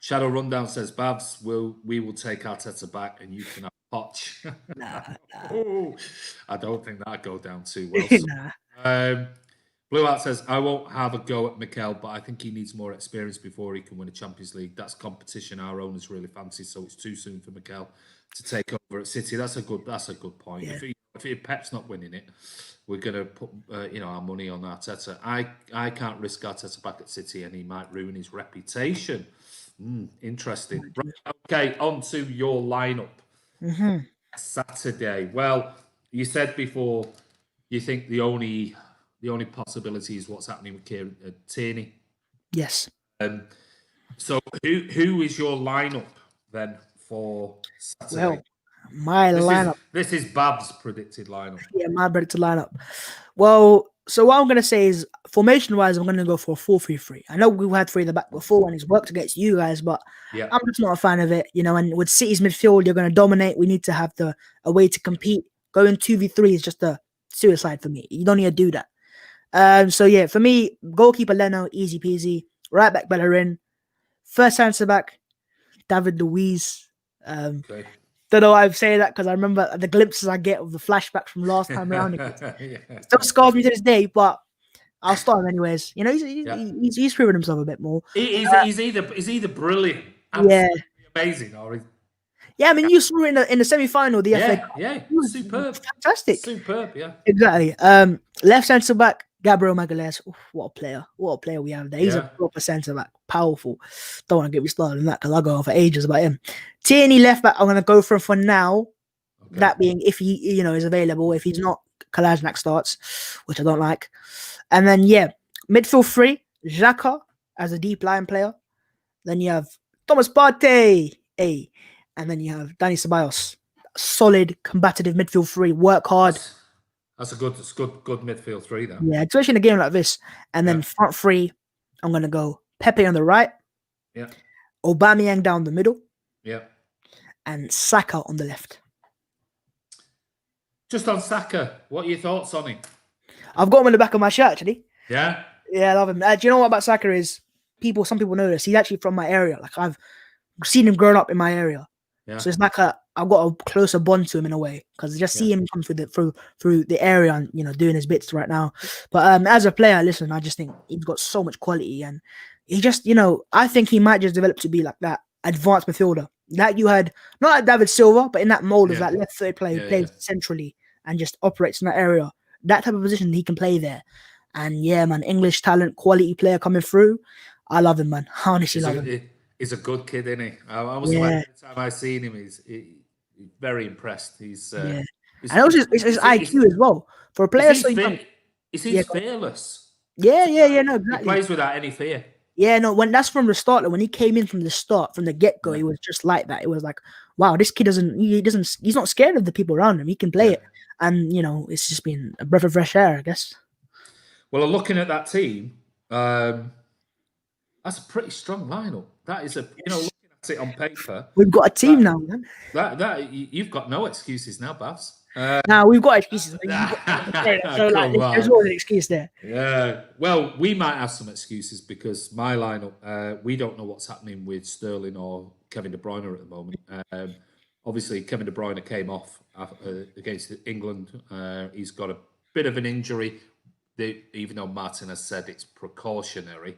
Shadow Rundown says, Bhavss, we will take Arteta back and you can have Poch. Nah. Ooh, I don't think that'd go down too well. Nah. Blue Art says, I won't have a go at Mikel, but I think he needs more experience before he can win a Champions League. That's competition our owners really fancy, so it's too soon for Mikel to take over at City. That's a good point. Yeah. If Pep's not winning it, we're going to put our money on Arteta. I can't risk Arteta back at City, and he might ruin his reputation. Interesting. Right, okay, on to your lineup. Saturday. Well, you said before you think the only possibility is what's happening with Kieran Tierney. Yes. So who is your lineup then for Saturday? Well, my lineup. This is Bab's predicted lineup. Yeah, my predicted lineup. Well, so what I'm going to say is, formation-wise, I'm going to go for a 4-3-3. I know we've had three in the back before and it's worked against you guys, but I'm just not a fan of it. And with City's midfield, you're going to dominate. We need to have a way to compete. Going 2v3 is just a suicide for me. You don't need to do that. So, yeah, for me, goalkeeper Leno, easy peasy. Right back Bellerin. First centre-back, David Luiz. Okay. Don't know why I'm saying that because I remember the glimpses I get of the flashbacks from last time around. It still scars me to this day, but I'll start him anyways. He's proven himself a bit more. He's either brilliant, amazing, or I mean, you saw it in the semi-final. The FA Cup. Yeah, superb, fantastic, superb, yeah, exactly. Left centre back Gabriel Magalhaes. What a player we have there. He's a proper centre back, powerful. Don't want to get me started on that because I'll go on for ages about him. Tierney left back, I'm going to go for now. Okay. That being if he is available. If he's not, Kolasinac starts, which I don't like. And then midfield three, Xhaka as a deep line player. Then you have Thomas Partey, and then you have Dani Ceballos. Solid, combative midfield three. Work hard. That's a good midfield three, though. Yeah, especially in a game like this. And then front three, I'm going to go Pepe on the right. Yeah. Aubameyang down the middle. Yeah. And Saka on the left. Just on Saka, what are your thoughts on him? I've got him in the back of my shirt, actually. Yeah? Yeah, I love him. Do you know what about Saka is? Some people know this. He's actually from my area. Like, I've seen him growing up in my area. Yeah. So it's like I've got a closer bond to him in a way because I just see him come through the area and doing his bits right now. But as a player, listen, I just think he's got so much quality and he just I think he might just develop to be like that advanced midfielder like you had, not like David Silva, but in that mold of that left third player who plays centrally and just operates in that area. That type of position he can play there. And man, English talent, quality player coming through. I love him, man. I honestly love him. He's a good kid, isn't he? I was every time I seen him, he's very impressed. He's and also his IQ as well for a player. He seems fearless. No, exactly. He plays without any fear. Yeah, no. When that's from the start, like when he came in from the start, from the get go, he was just like that. It was like, wow, this kid he's not scared of the people around him. He can play it, and it's just been a breath of fresh air, I guess. Well, looking at that team, that's a pretty strong lineup. That is looking at it on paper, we've got a team now, man. That you've got no excuses now, Bhavss. Now we've got excuses. So there's always an excuse there. Yeah. Well, we might have some excuses because my lineup, we don't know what's happening with Sterling or Kevin De Bruyne at the moment. Obviously, Kevin De Bruyne came off against England. He's got a bit of an injury. Even though Martin has said it's precautionary,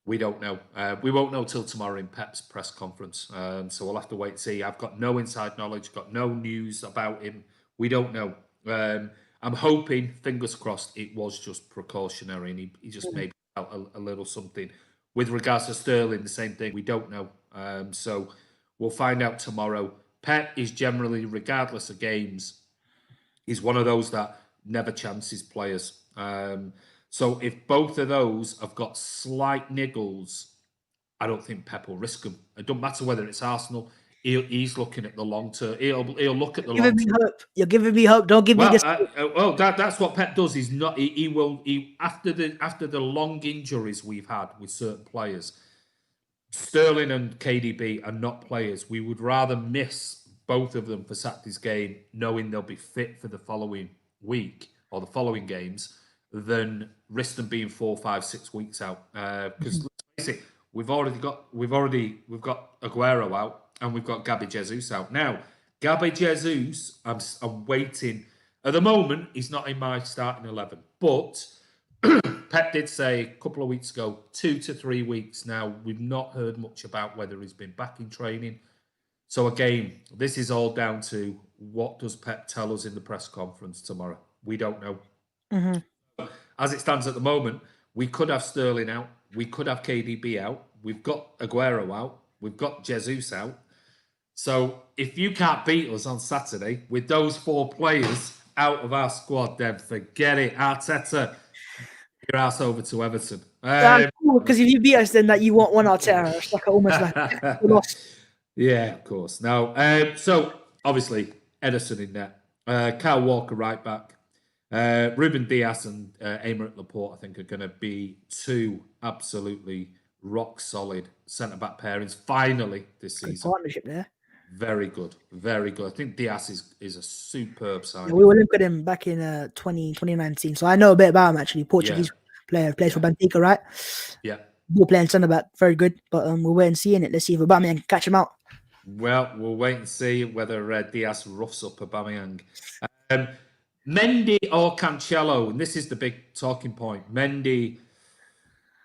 we don't know. We won't know till tomorrow in Pep's press conference. So we'll have to wait and see. I've got no inside knowledge, got no news about him. We don't know. I'm hoping, fingers crossed, it was just precautionary and he just maybe felt a little something. With regards to Sterling, the same thing. We don't know. So we'll find out tomorrow. Pep is generally, regardless of games, is one of those that never chances players. So if both of those have got slight niggles, I don't think Pep will risk them. It don't matter whether it's Arsenal. He's looking at the long term. He'll look at the long term. You're giving me hope. Don't give me this. That's what Pep does. He's not. He will. After the long injuries we've had with certain players, Sterling and KDB are not players. We would rather miss both of them for Saturday's game, knowing they'll be fit for the following week or the following games, than risk them being 4, 5, 6 weeks out. Because let's face it, we've got Aguero out. And we've got Gabby Jesus out. Now, Gabby Jesus, I'm waiting. At the moment, he's not in my starting 11. But Pep did say a couple of weeks ago, 2 to 3 weeks now, we've not heard much about whether he's been back in training. So again, this is all down to what does Pep tell us in the press conference tomorrow? We don't know. Mm-hmm. As it stands at the moment, we could have Sterling out. We could have KDB out. We've got Aguero out. We've got Jesus out. So if you can't beat us on Saturday with those 4 players out of our squad, then forget it. Arteta, your ass over to Everton. Cool, because if you beat us, then that you want one Arteta. It's like almost like a loss. Yeah, of course. Now, so obviously Ederson in net, Kyle Walker right back, Ruben Dias and Aymeric Laporte, I think, are going to be 2 absolutely rock solid centre back pairings finally this season. Partnership there. Very good, very good. I think Dias is a superb signing. Yeah, we were linked with him back in 2019, so I know a bit about him actually. Portuguese player, plays for Benfica, right? Yeah. Ball playing centre back, very good. But we'll wait and see in it. Let's see if Aubameyang can catch him out. Well, we'll wait and see whether Dias roughs up Aubameyang. Mendy or Cancelo, and this is the big talking point. Mendy,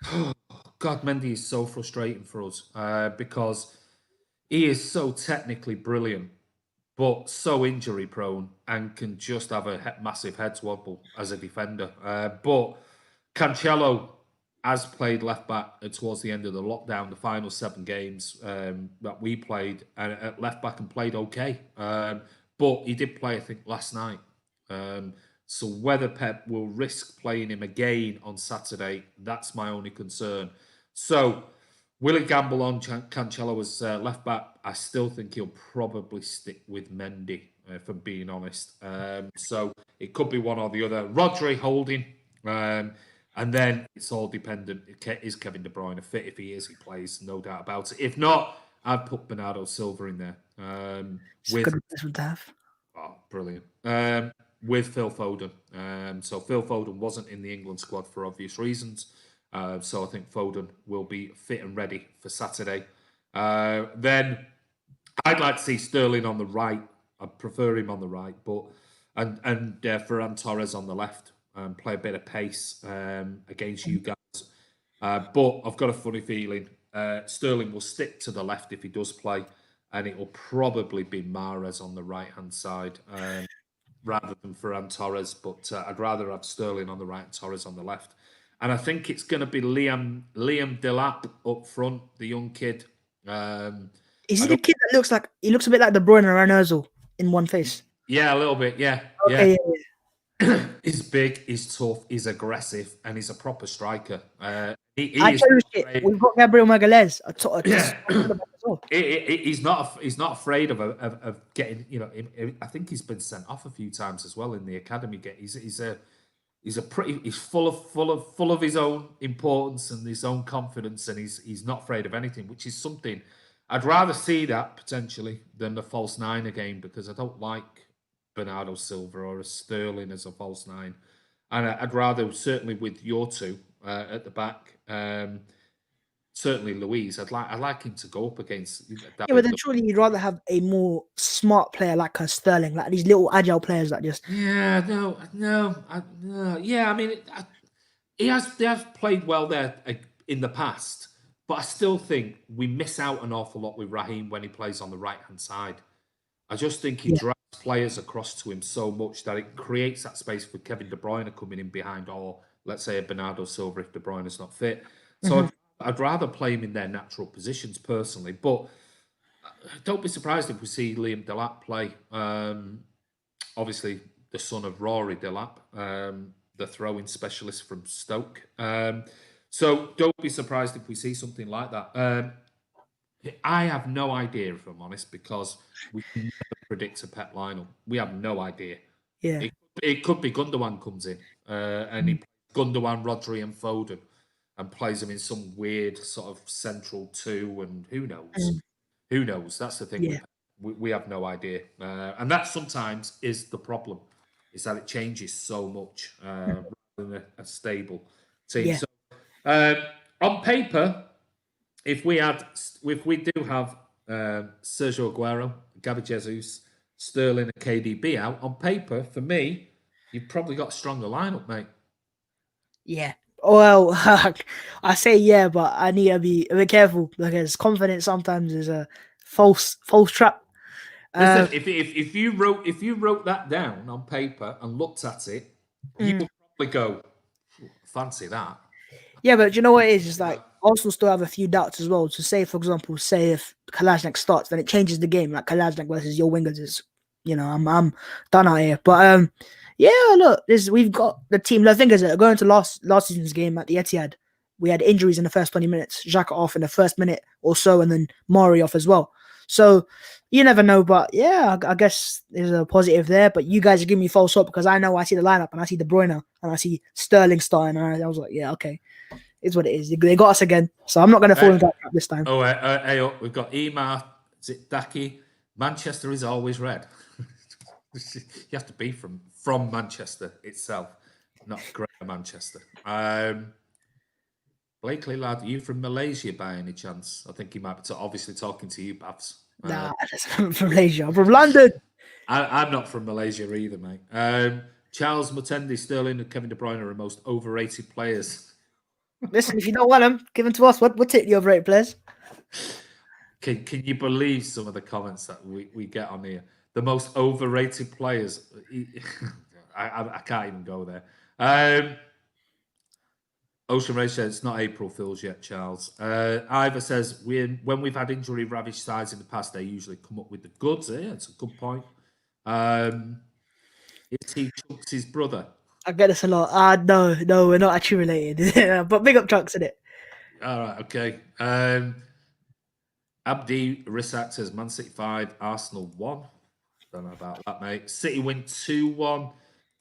oh God, Mendy is so frustrating for us because he is so technically brilliant, but so injury prone and can just have a massive head wobble as a defender. But Cancelo has played left back towards the end of the lockdown, the final 7 games that we played at left back and played okay. But he did play, I think, last night. So whether Pep will risk playing him again on Saturday, that's my only concern. So will he gamble on Cancelo as left back? I still think he'll probably stick with Mendy, if I'm being honest. So it could be one or the other. Rodri holding. And then it's all dependent. Is Kevin De Bruyne fit? If he is, he plays, no doubt about it. If not, I'd put Bernardo Silva in there. With good replacement to have. Oh, brilliant. With Phil Foden. So Phil Foden wasn't in the England squad for obvious reasons. So I think Foden will be fit and ready for Saturday. Then I'd like to see Sterling on the right. I prefer him on the right, but and Ferran Torres on the left. Play a bit of pace against you guys. But I've got a funny feeling Sterling will stick to the left if he does play, and it will probably be Mahrez on the right-hand side rather than Ferran Torres. But I'd rather have Sterling on the right and Torres on the left. And I think it's going to be Liam Delap up front, the young kid. Is he the kid that looks like he looks a bit like De Bruyne and Ozil in one face? Yeah, a little bit. Yeah. Okay. Yeah. He's big, he's tough, he's aggressive, and he's a proper striker. We've got Gabriel Magalhaes. He's not afraid of getting. You know, I think he's been sent off a few times as well in the academy. He's full of his own importance and his own confidence, and he's not afraid of anything, which is something I'd rather see that potentially than the false 9 again, because I don't like Bernardo Silva or a Sterling as a false nine. And I'd rather, certainly with your two at the back, certainly Luiz, I'd like him to go up against Yeah, but then surely you'd rather have a more smart player like a Sterling, like these little agile players that just. Yeah, no. Yeah, I mean, he has played well there in the past, but I still think we miss out an awful lot with Raheem when he plays on the right hand side. I just think he Yeah. drags players across to him so much that it creates that space for Kevin De Bruyne coming in behind, or let's say a Bernardo Silva if De Bruyne is not fit. So I'd rather play him in their natural positions personally, but don't be surprised if we see Liam Delap play. Obviously, the son of Rory Delap, the throwing specialist from Stoke. So don't be surprised if we see something like that. I have no idea, if I'm honest, because we can never predict a Pep lineup. We have no idea. Yeah. It could be Gundogan comes in and he plays Gundogan, Rodri, and Foden, and plays them in some weird sort of central two, and who knows? Who knows? That's the thing. Yeah. We have no idea, and that sometimes is the problem, is that it changes so much rather than a stable team. Yeah. So on paper, if we do have Sergio Aguero, Gabby Jesus, Sterling, and KDB out on paper, for me, you've probably got a stronger lineup, mate. Yeah. Well, I say yeah, but I need to be a bit careful because confidence sometimes is a false trap. Listen, if you wrote that down on paper and looked at it, you would probably go, fancy that. Yeah, but you know what it is? It's like Arsenal still have a few doubts as well. So say, for example, if Kolasinac starts, then it changes the game. Like Kolasinac versus your wingers is, I'm done out here. But yeah, look, we've got the team. The thing is, going to last season's game at the Etihad, we had injuries in the first 20 minutes. Xhaka off in the first minute or so, and then Mari off as well. So you never know. But yeah, I guess there's a positive there. But you guys are giving me false hope because I see the lineup and I see De Bruyne and I see Sterling starting, and I was like, yeah, okay. It's what it is. They got us again, so I'm not going to fall into that trap this time. Oh, hey, we've got Emar Daki. Manchester is always red. You have to be from Manchester itself, not Greater Manchester. Blakely lad, are you from Malaysia by any chance? I think he might be obviously talking to you, Bhavss. Nah, I'm from Malaysia. I'm from London. I'm not from Malaysia either, mate. Charles Mutendi, Sterling, and Kevin De Bruyne are the most overrated players. Listen, if you don't want them, give them to us. We'll take the overrated players. Can you believe some of the comments that we get on here? The most overrated players. I can't even go there. Ocean Ray says it's not April Fools yet, Charles. Ivor says when we've had injury ravished sides in the past, they usually come up with the goods. Yeah, it's a good point. Is he Chucks' brother? I get this a lot. No, we're not actually related. But big up Chucks in it. All right, okay. Abdi Rissak says Man City 5, Arsenal 1. Don't know about that, mate. City win 2-1.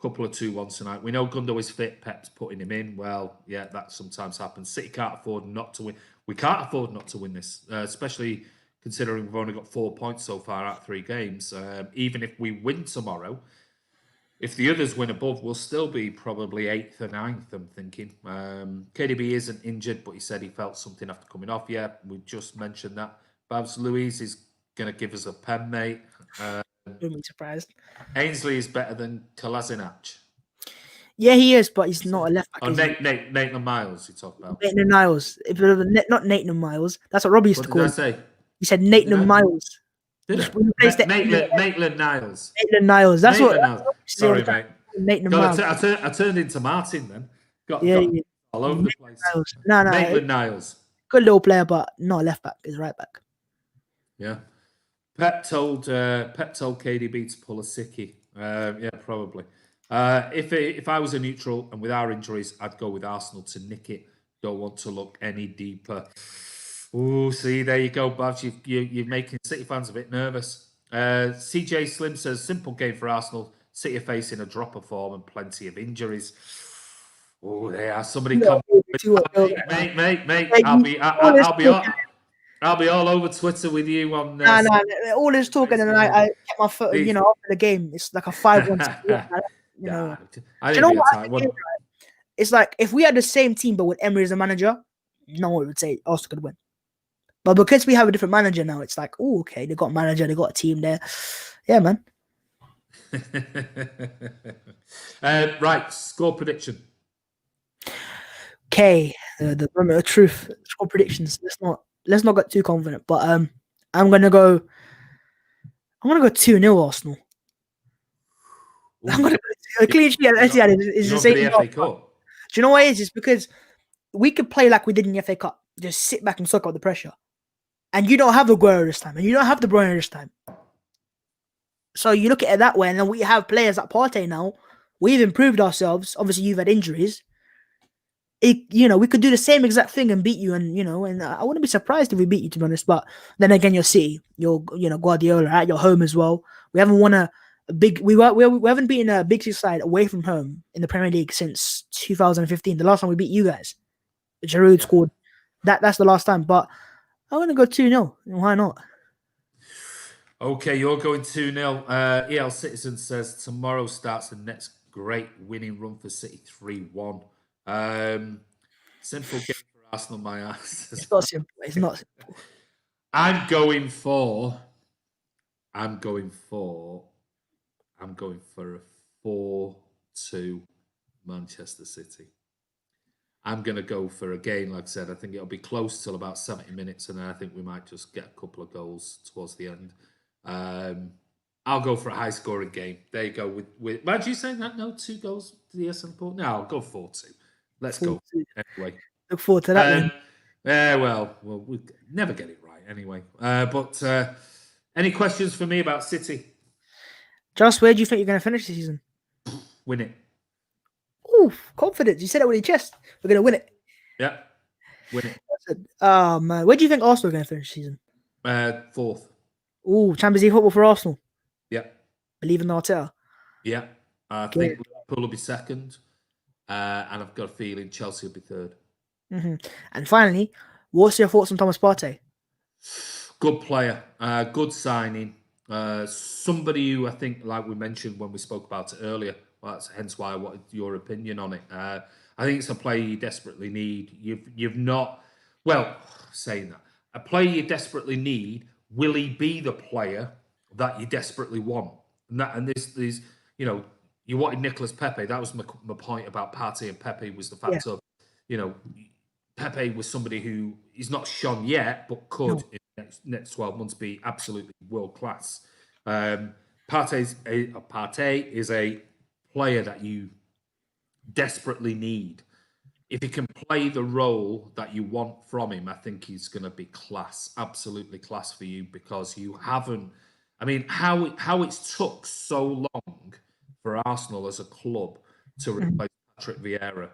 Couple of 2-1s tonight. We know Gundo is fit. Pep's putting him in. Well, yeah, that sometimes happens. City can't afford not to win. We can't afford not to win this, especially considering we've only got 4 points so far out of 3 games. Even if we win tomorrow, if the others win above, we'll still be probably 8th or 9th, I'm thinking. KDB isn't injured, but he said he felt something after coming off. Yeah, we just mentioned that. Bhavss Luiz is going to give us a pen, mate. Wouldn't be surprised. Ainsley is better than Kolasinac. Yeah, he is, but he's not a left back. Oh, Nathan Miles, you talk about. Nathan Niles. Not Nathan Miles. That's what Robbie used to call him. What did I say? He said Nathan Miles. Maitland Niles. Maitland Niles. That's what. Sorry, mate. Nathan Miles. I turned into Martin then. Got all over the place. No. Maitland Niles. Good little player, but not a left back. He's right back. Yeah. Pep told KDB to pull a sickie. Yeah, probably. If I was a neutral and with our injuries, I'd go with Arsenal to nick it. Don't want to look any deeper. Oh, see, there you go, Babs. You're making City fans a bit nervous. CJ Slim says, simple game for Arsenal. City are facing a drop of form and plenty of injuries. Oh, there are somebody coming. Mate. I'll be all over Twitter with you on. No. All this talking, and I kept my foot, you know, after the game, it's like a 5-1. You know, I do you think know we what? had time. It's like if we had the same team but with Emery as a manager, no one would say Arsenal could win. But because we have a different manager now, it's like, oh, okay, they got a manager, they got a team there. Yeah, man. Right, score prediction. Okay, the moment of truth. Score predictions. Let's not get too confident. But I'm gonna go 2-0 Arsenal. Ooh. I'm gonna go a clean sheet. Etihad is the same. The FA Cup. Do you know what it is? It's because we could play like we did in the FA Cup. Just sit back and suck out the pressure. And you don't have Aguero this time, and you don't have De Bruyne this time. So you look at it that way, and then we have players like Partey now. We've improved ourselves. Obviously, you've had injuries. We could do the same exact thing and beat you, and I wouldn't be surprised if we beat you, to be honest. But then again, you're City, you're Guardiola at your home as well. We haven't won a big. We haven't beaten a big six side away from home in the Premier League since 2015. The last time we beat you guys, Giroud scored. That's the last time. But I want to go 2-0. Why not? Okay, you're going 2-0. EL Citizen says tomorrow starts the next great winning run for City 3-1. Simple game for Arsenal, my ass. It's not simple. It's not simple. I'm going for a 4-2 Manchester City. I'm going to go for, again, like I said, I think it'll be close till about 70 minutes, and then I think we might just get a couple of goals towards the end. I'll go for a high-scoring game. There you go. With Why do you say that? No, 2 goals to the SN Port? No, I'll go 4-2. Let's go. Anyway. Look forward to that. Well, we'll never get it right anyway. But any questions for me about City? Just where do you think you're going to finish the season? Win it. Ooh, confidence. You said it with your chest. We're going to win it. Yeah, win it. Man. Where do you think Arsenal are going to finish the season? 4th. Ooh, Champions League football for Arsenal. Yeah. Believe in Arteta. Yeah. I think Liverpool will be 2nd. And I've got a feeling Chelsea will be 3rd. Mm-hmm. And finally, what's your thoughts on Thomas Partey? Good player. Good signing. Somebody who I think, like we mentioned when we spoke about it earlier, that's hence why I wanted your opinion on it. I think it's a player you desperately need. You've not, well, saying that, a player you desperately need, will he be the player that you desperately want? And this, you wanted Nicolas Pepe. That was my point about Partey and Pepe, was the fact of, Pepe was somebody who is not shone yet, but could in the next 12 months be absolutely world class. Partey is a player that you desperately need. If he can play the role that you want from him, I think he's going to be class, absolutely class for you, because you haven't. I mean, how it's took so long for Arsenal as a club to replace Patrick Vieira.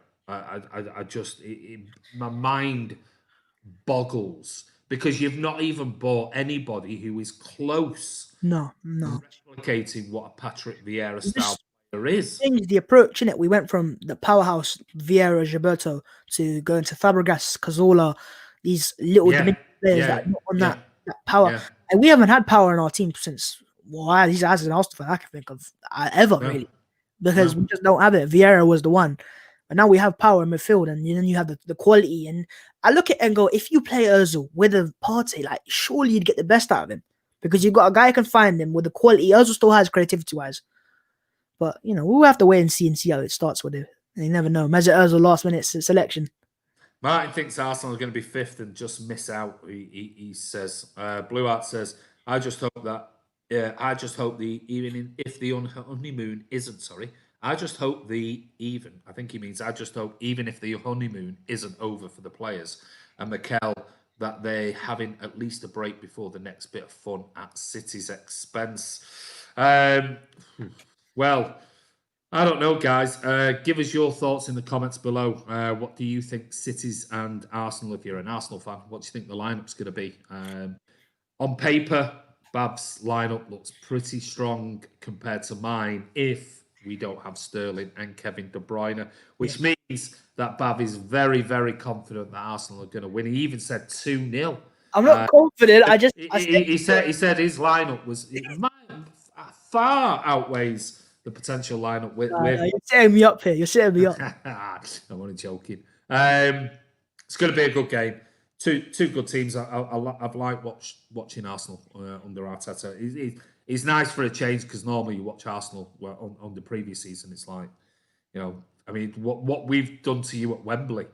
My mind boggles, because you've not even bought anybody who is close. No. Replicating what a Patrick Vieira style player is. Changed the approach, innit? We went from the powerhouse Vieira, Gilberto to going to Fabregas, Cazorla, these little players that not on that power. Yeah. And we haven't had power in our team since, he's as an Arsenal fan I can think of ever, really. Because we just don't have it. Vieira was the one. But now we have power in midfield, and then you have the quality. And I look at it and go, if you play Ozil with a Partey, like, surely you'd get the best out of him. Because you've got a guy who can find him with the quality. Ozil still has creativity-wise. But, we'll have to wait and see how it starts with it. You never know. Mesut Ozil last-minute selection. Martin thinks Arsenal are going to be 5th and just miss out, he says. Blue Art says, I just hope if the honeymoon isn't, even if the honeymoon isn't over for the players, and Mikel, that they're having at least a break before the next bit of fun at City's expense. Well, I don't know, guys. Give us your thoughts in the comments below. What do you think City's and Arsenal, if you're an Arsenal fan, what do you think the lineup's going to be? On paper, Bhavss' lineup looks pretty strong compared to mine if we don't have Sterling and Kevin De Bruyne, which means that Bhav is very, very confident that Arsenal are going to win. He even said 2-0. I'm not confident. He said his lineup was. far outweighs the potential lineup with. No, you're setting me up here. You're setting me up. I'm only joking. It's going to be a good game. Two good teams. I've liked watching Arsenal under Arteta. It's nice for a change because normally you watch Arsenal on the previous season. It's like, I mean, what we've done to you at Wembley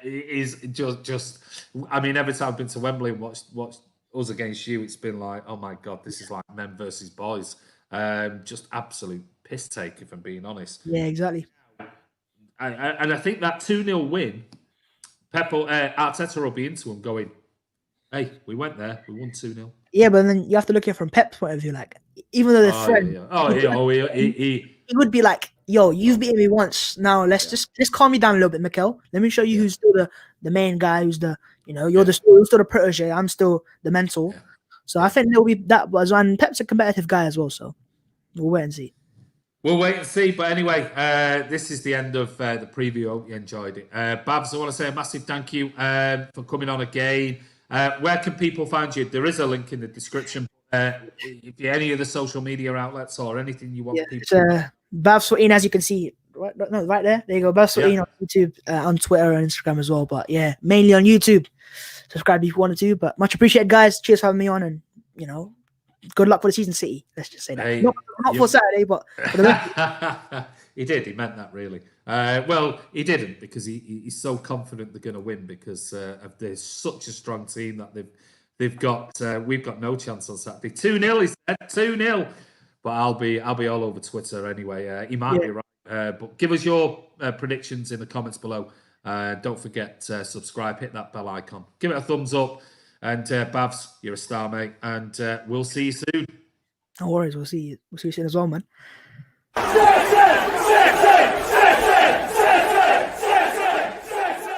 is just. I mean, every time I've been to Wembley and watched us against you, it's been like, oh my God, this is like men versus boys. Just absolute piss take, if I'm being honest. Yeah, exactly. And I think that 2-0 win, Arteta will be into them going, hey, we went there, we won 2-0. Yeah, but then you have to look at it from Pep's point of view. Like, even though they're friends, he would be like, yo, you've beaten me once. Now let's calm you down a little bit, Mikel. Let me show you who's still the main guy, who's you're still the protege. I'm still the mentor. Yeah. So I think there'll be that. And Pep's a competitive guy as well. So we'll wait and see. We'll wait and see. But anyway, this is the end of the preview. Hope you enjoyed it. Bhavss, I want to say a massive thank you for coming on again. Where can people find you? There is a link in the description. If you're any of the social media outlets or anything you want people to... Bhavss14, as you can see, right there. There you go. Bhavss14 on YouTube, on Twitter and Instagram as well. But yeah, mainly on YouTube. Subscribe if you wanted to. But much appreciated, guys. Cheers for having me on, and good luck for the season, City. Let's just say that. Hey, not for Saturday, but for the rest. He did. He meant that, really. Well, he didn't, because he's so confident they're going to win because there's such a strong team that they've got. We've got no chance on Saturday. 2-0, he said. 2-0. But I'll be all over Twitter anyway. He might be right. But give us your predictions in the comments below. Don't forget to subscribe. Hit that bell icon. Give it a thumbs up. And Bhavss, you're a star, mate. And we'll see you soon. No worries. We'll see you soon as well, man.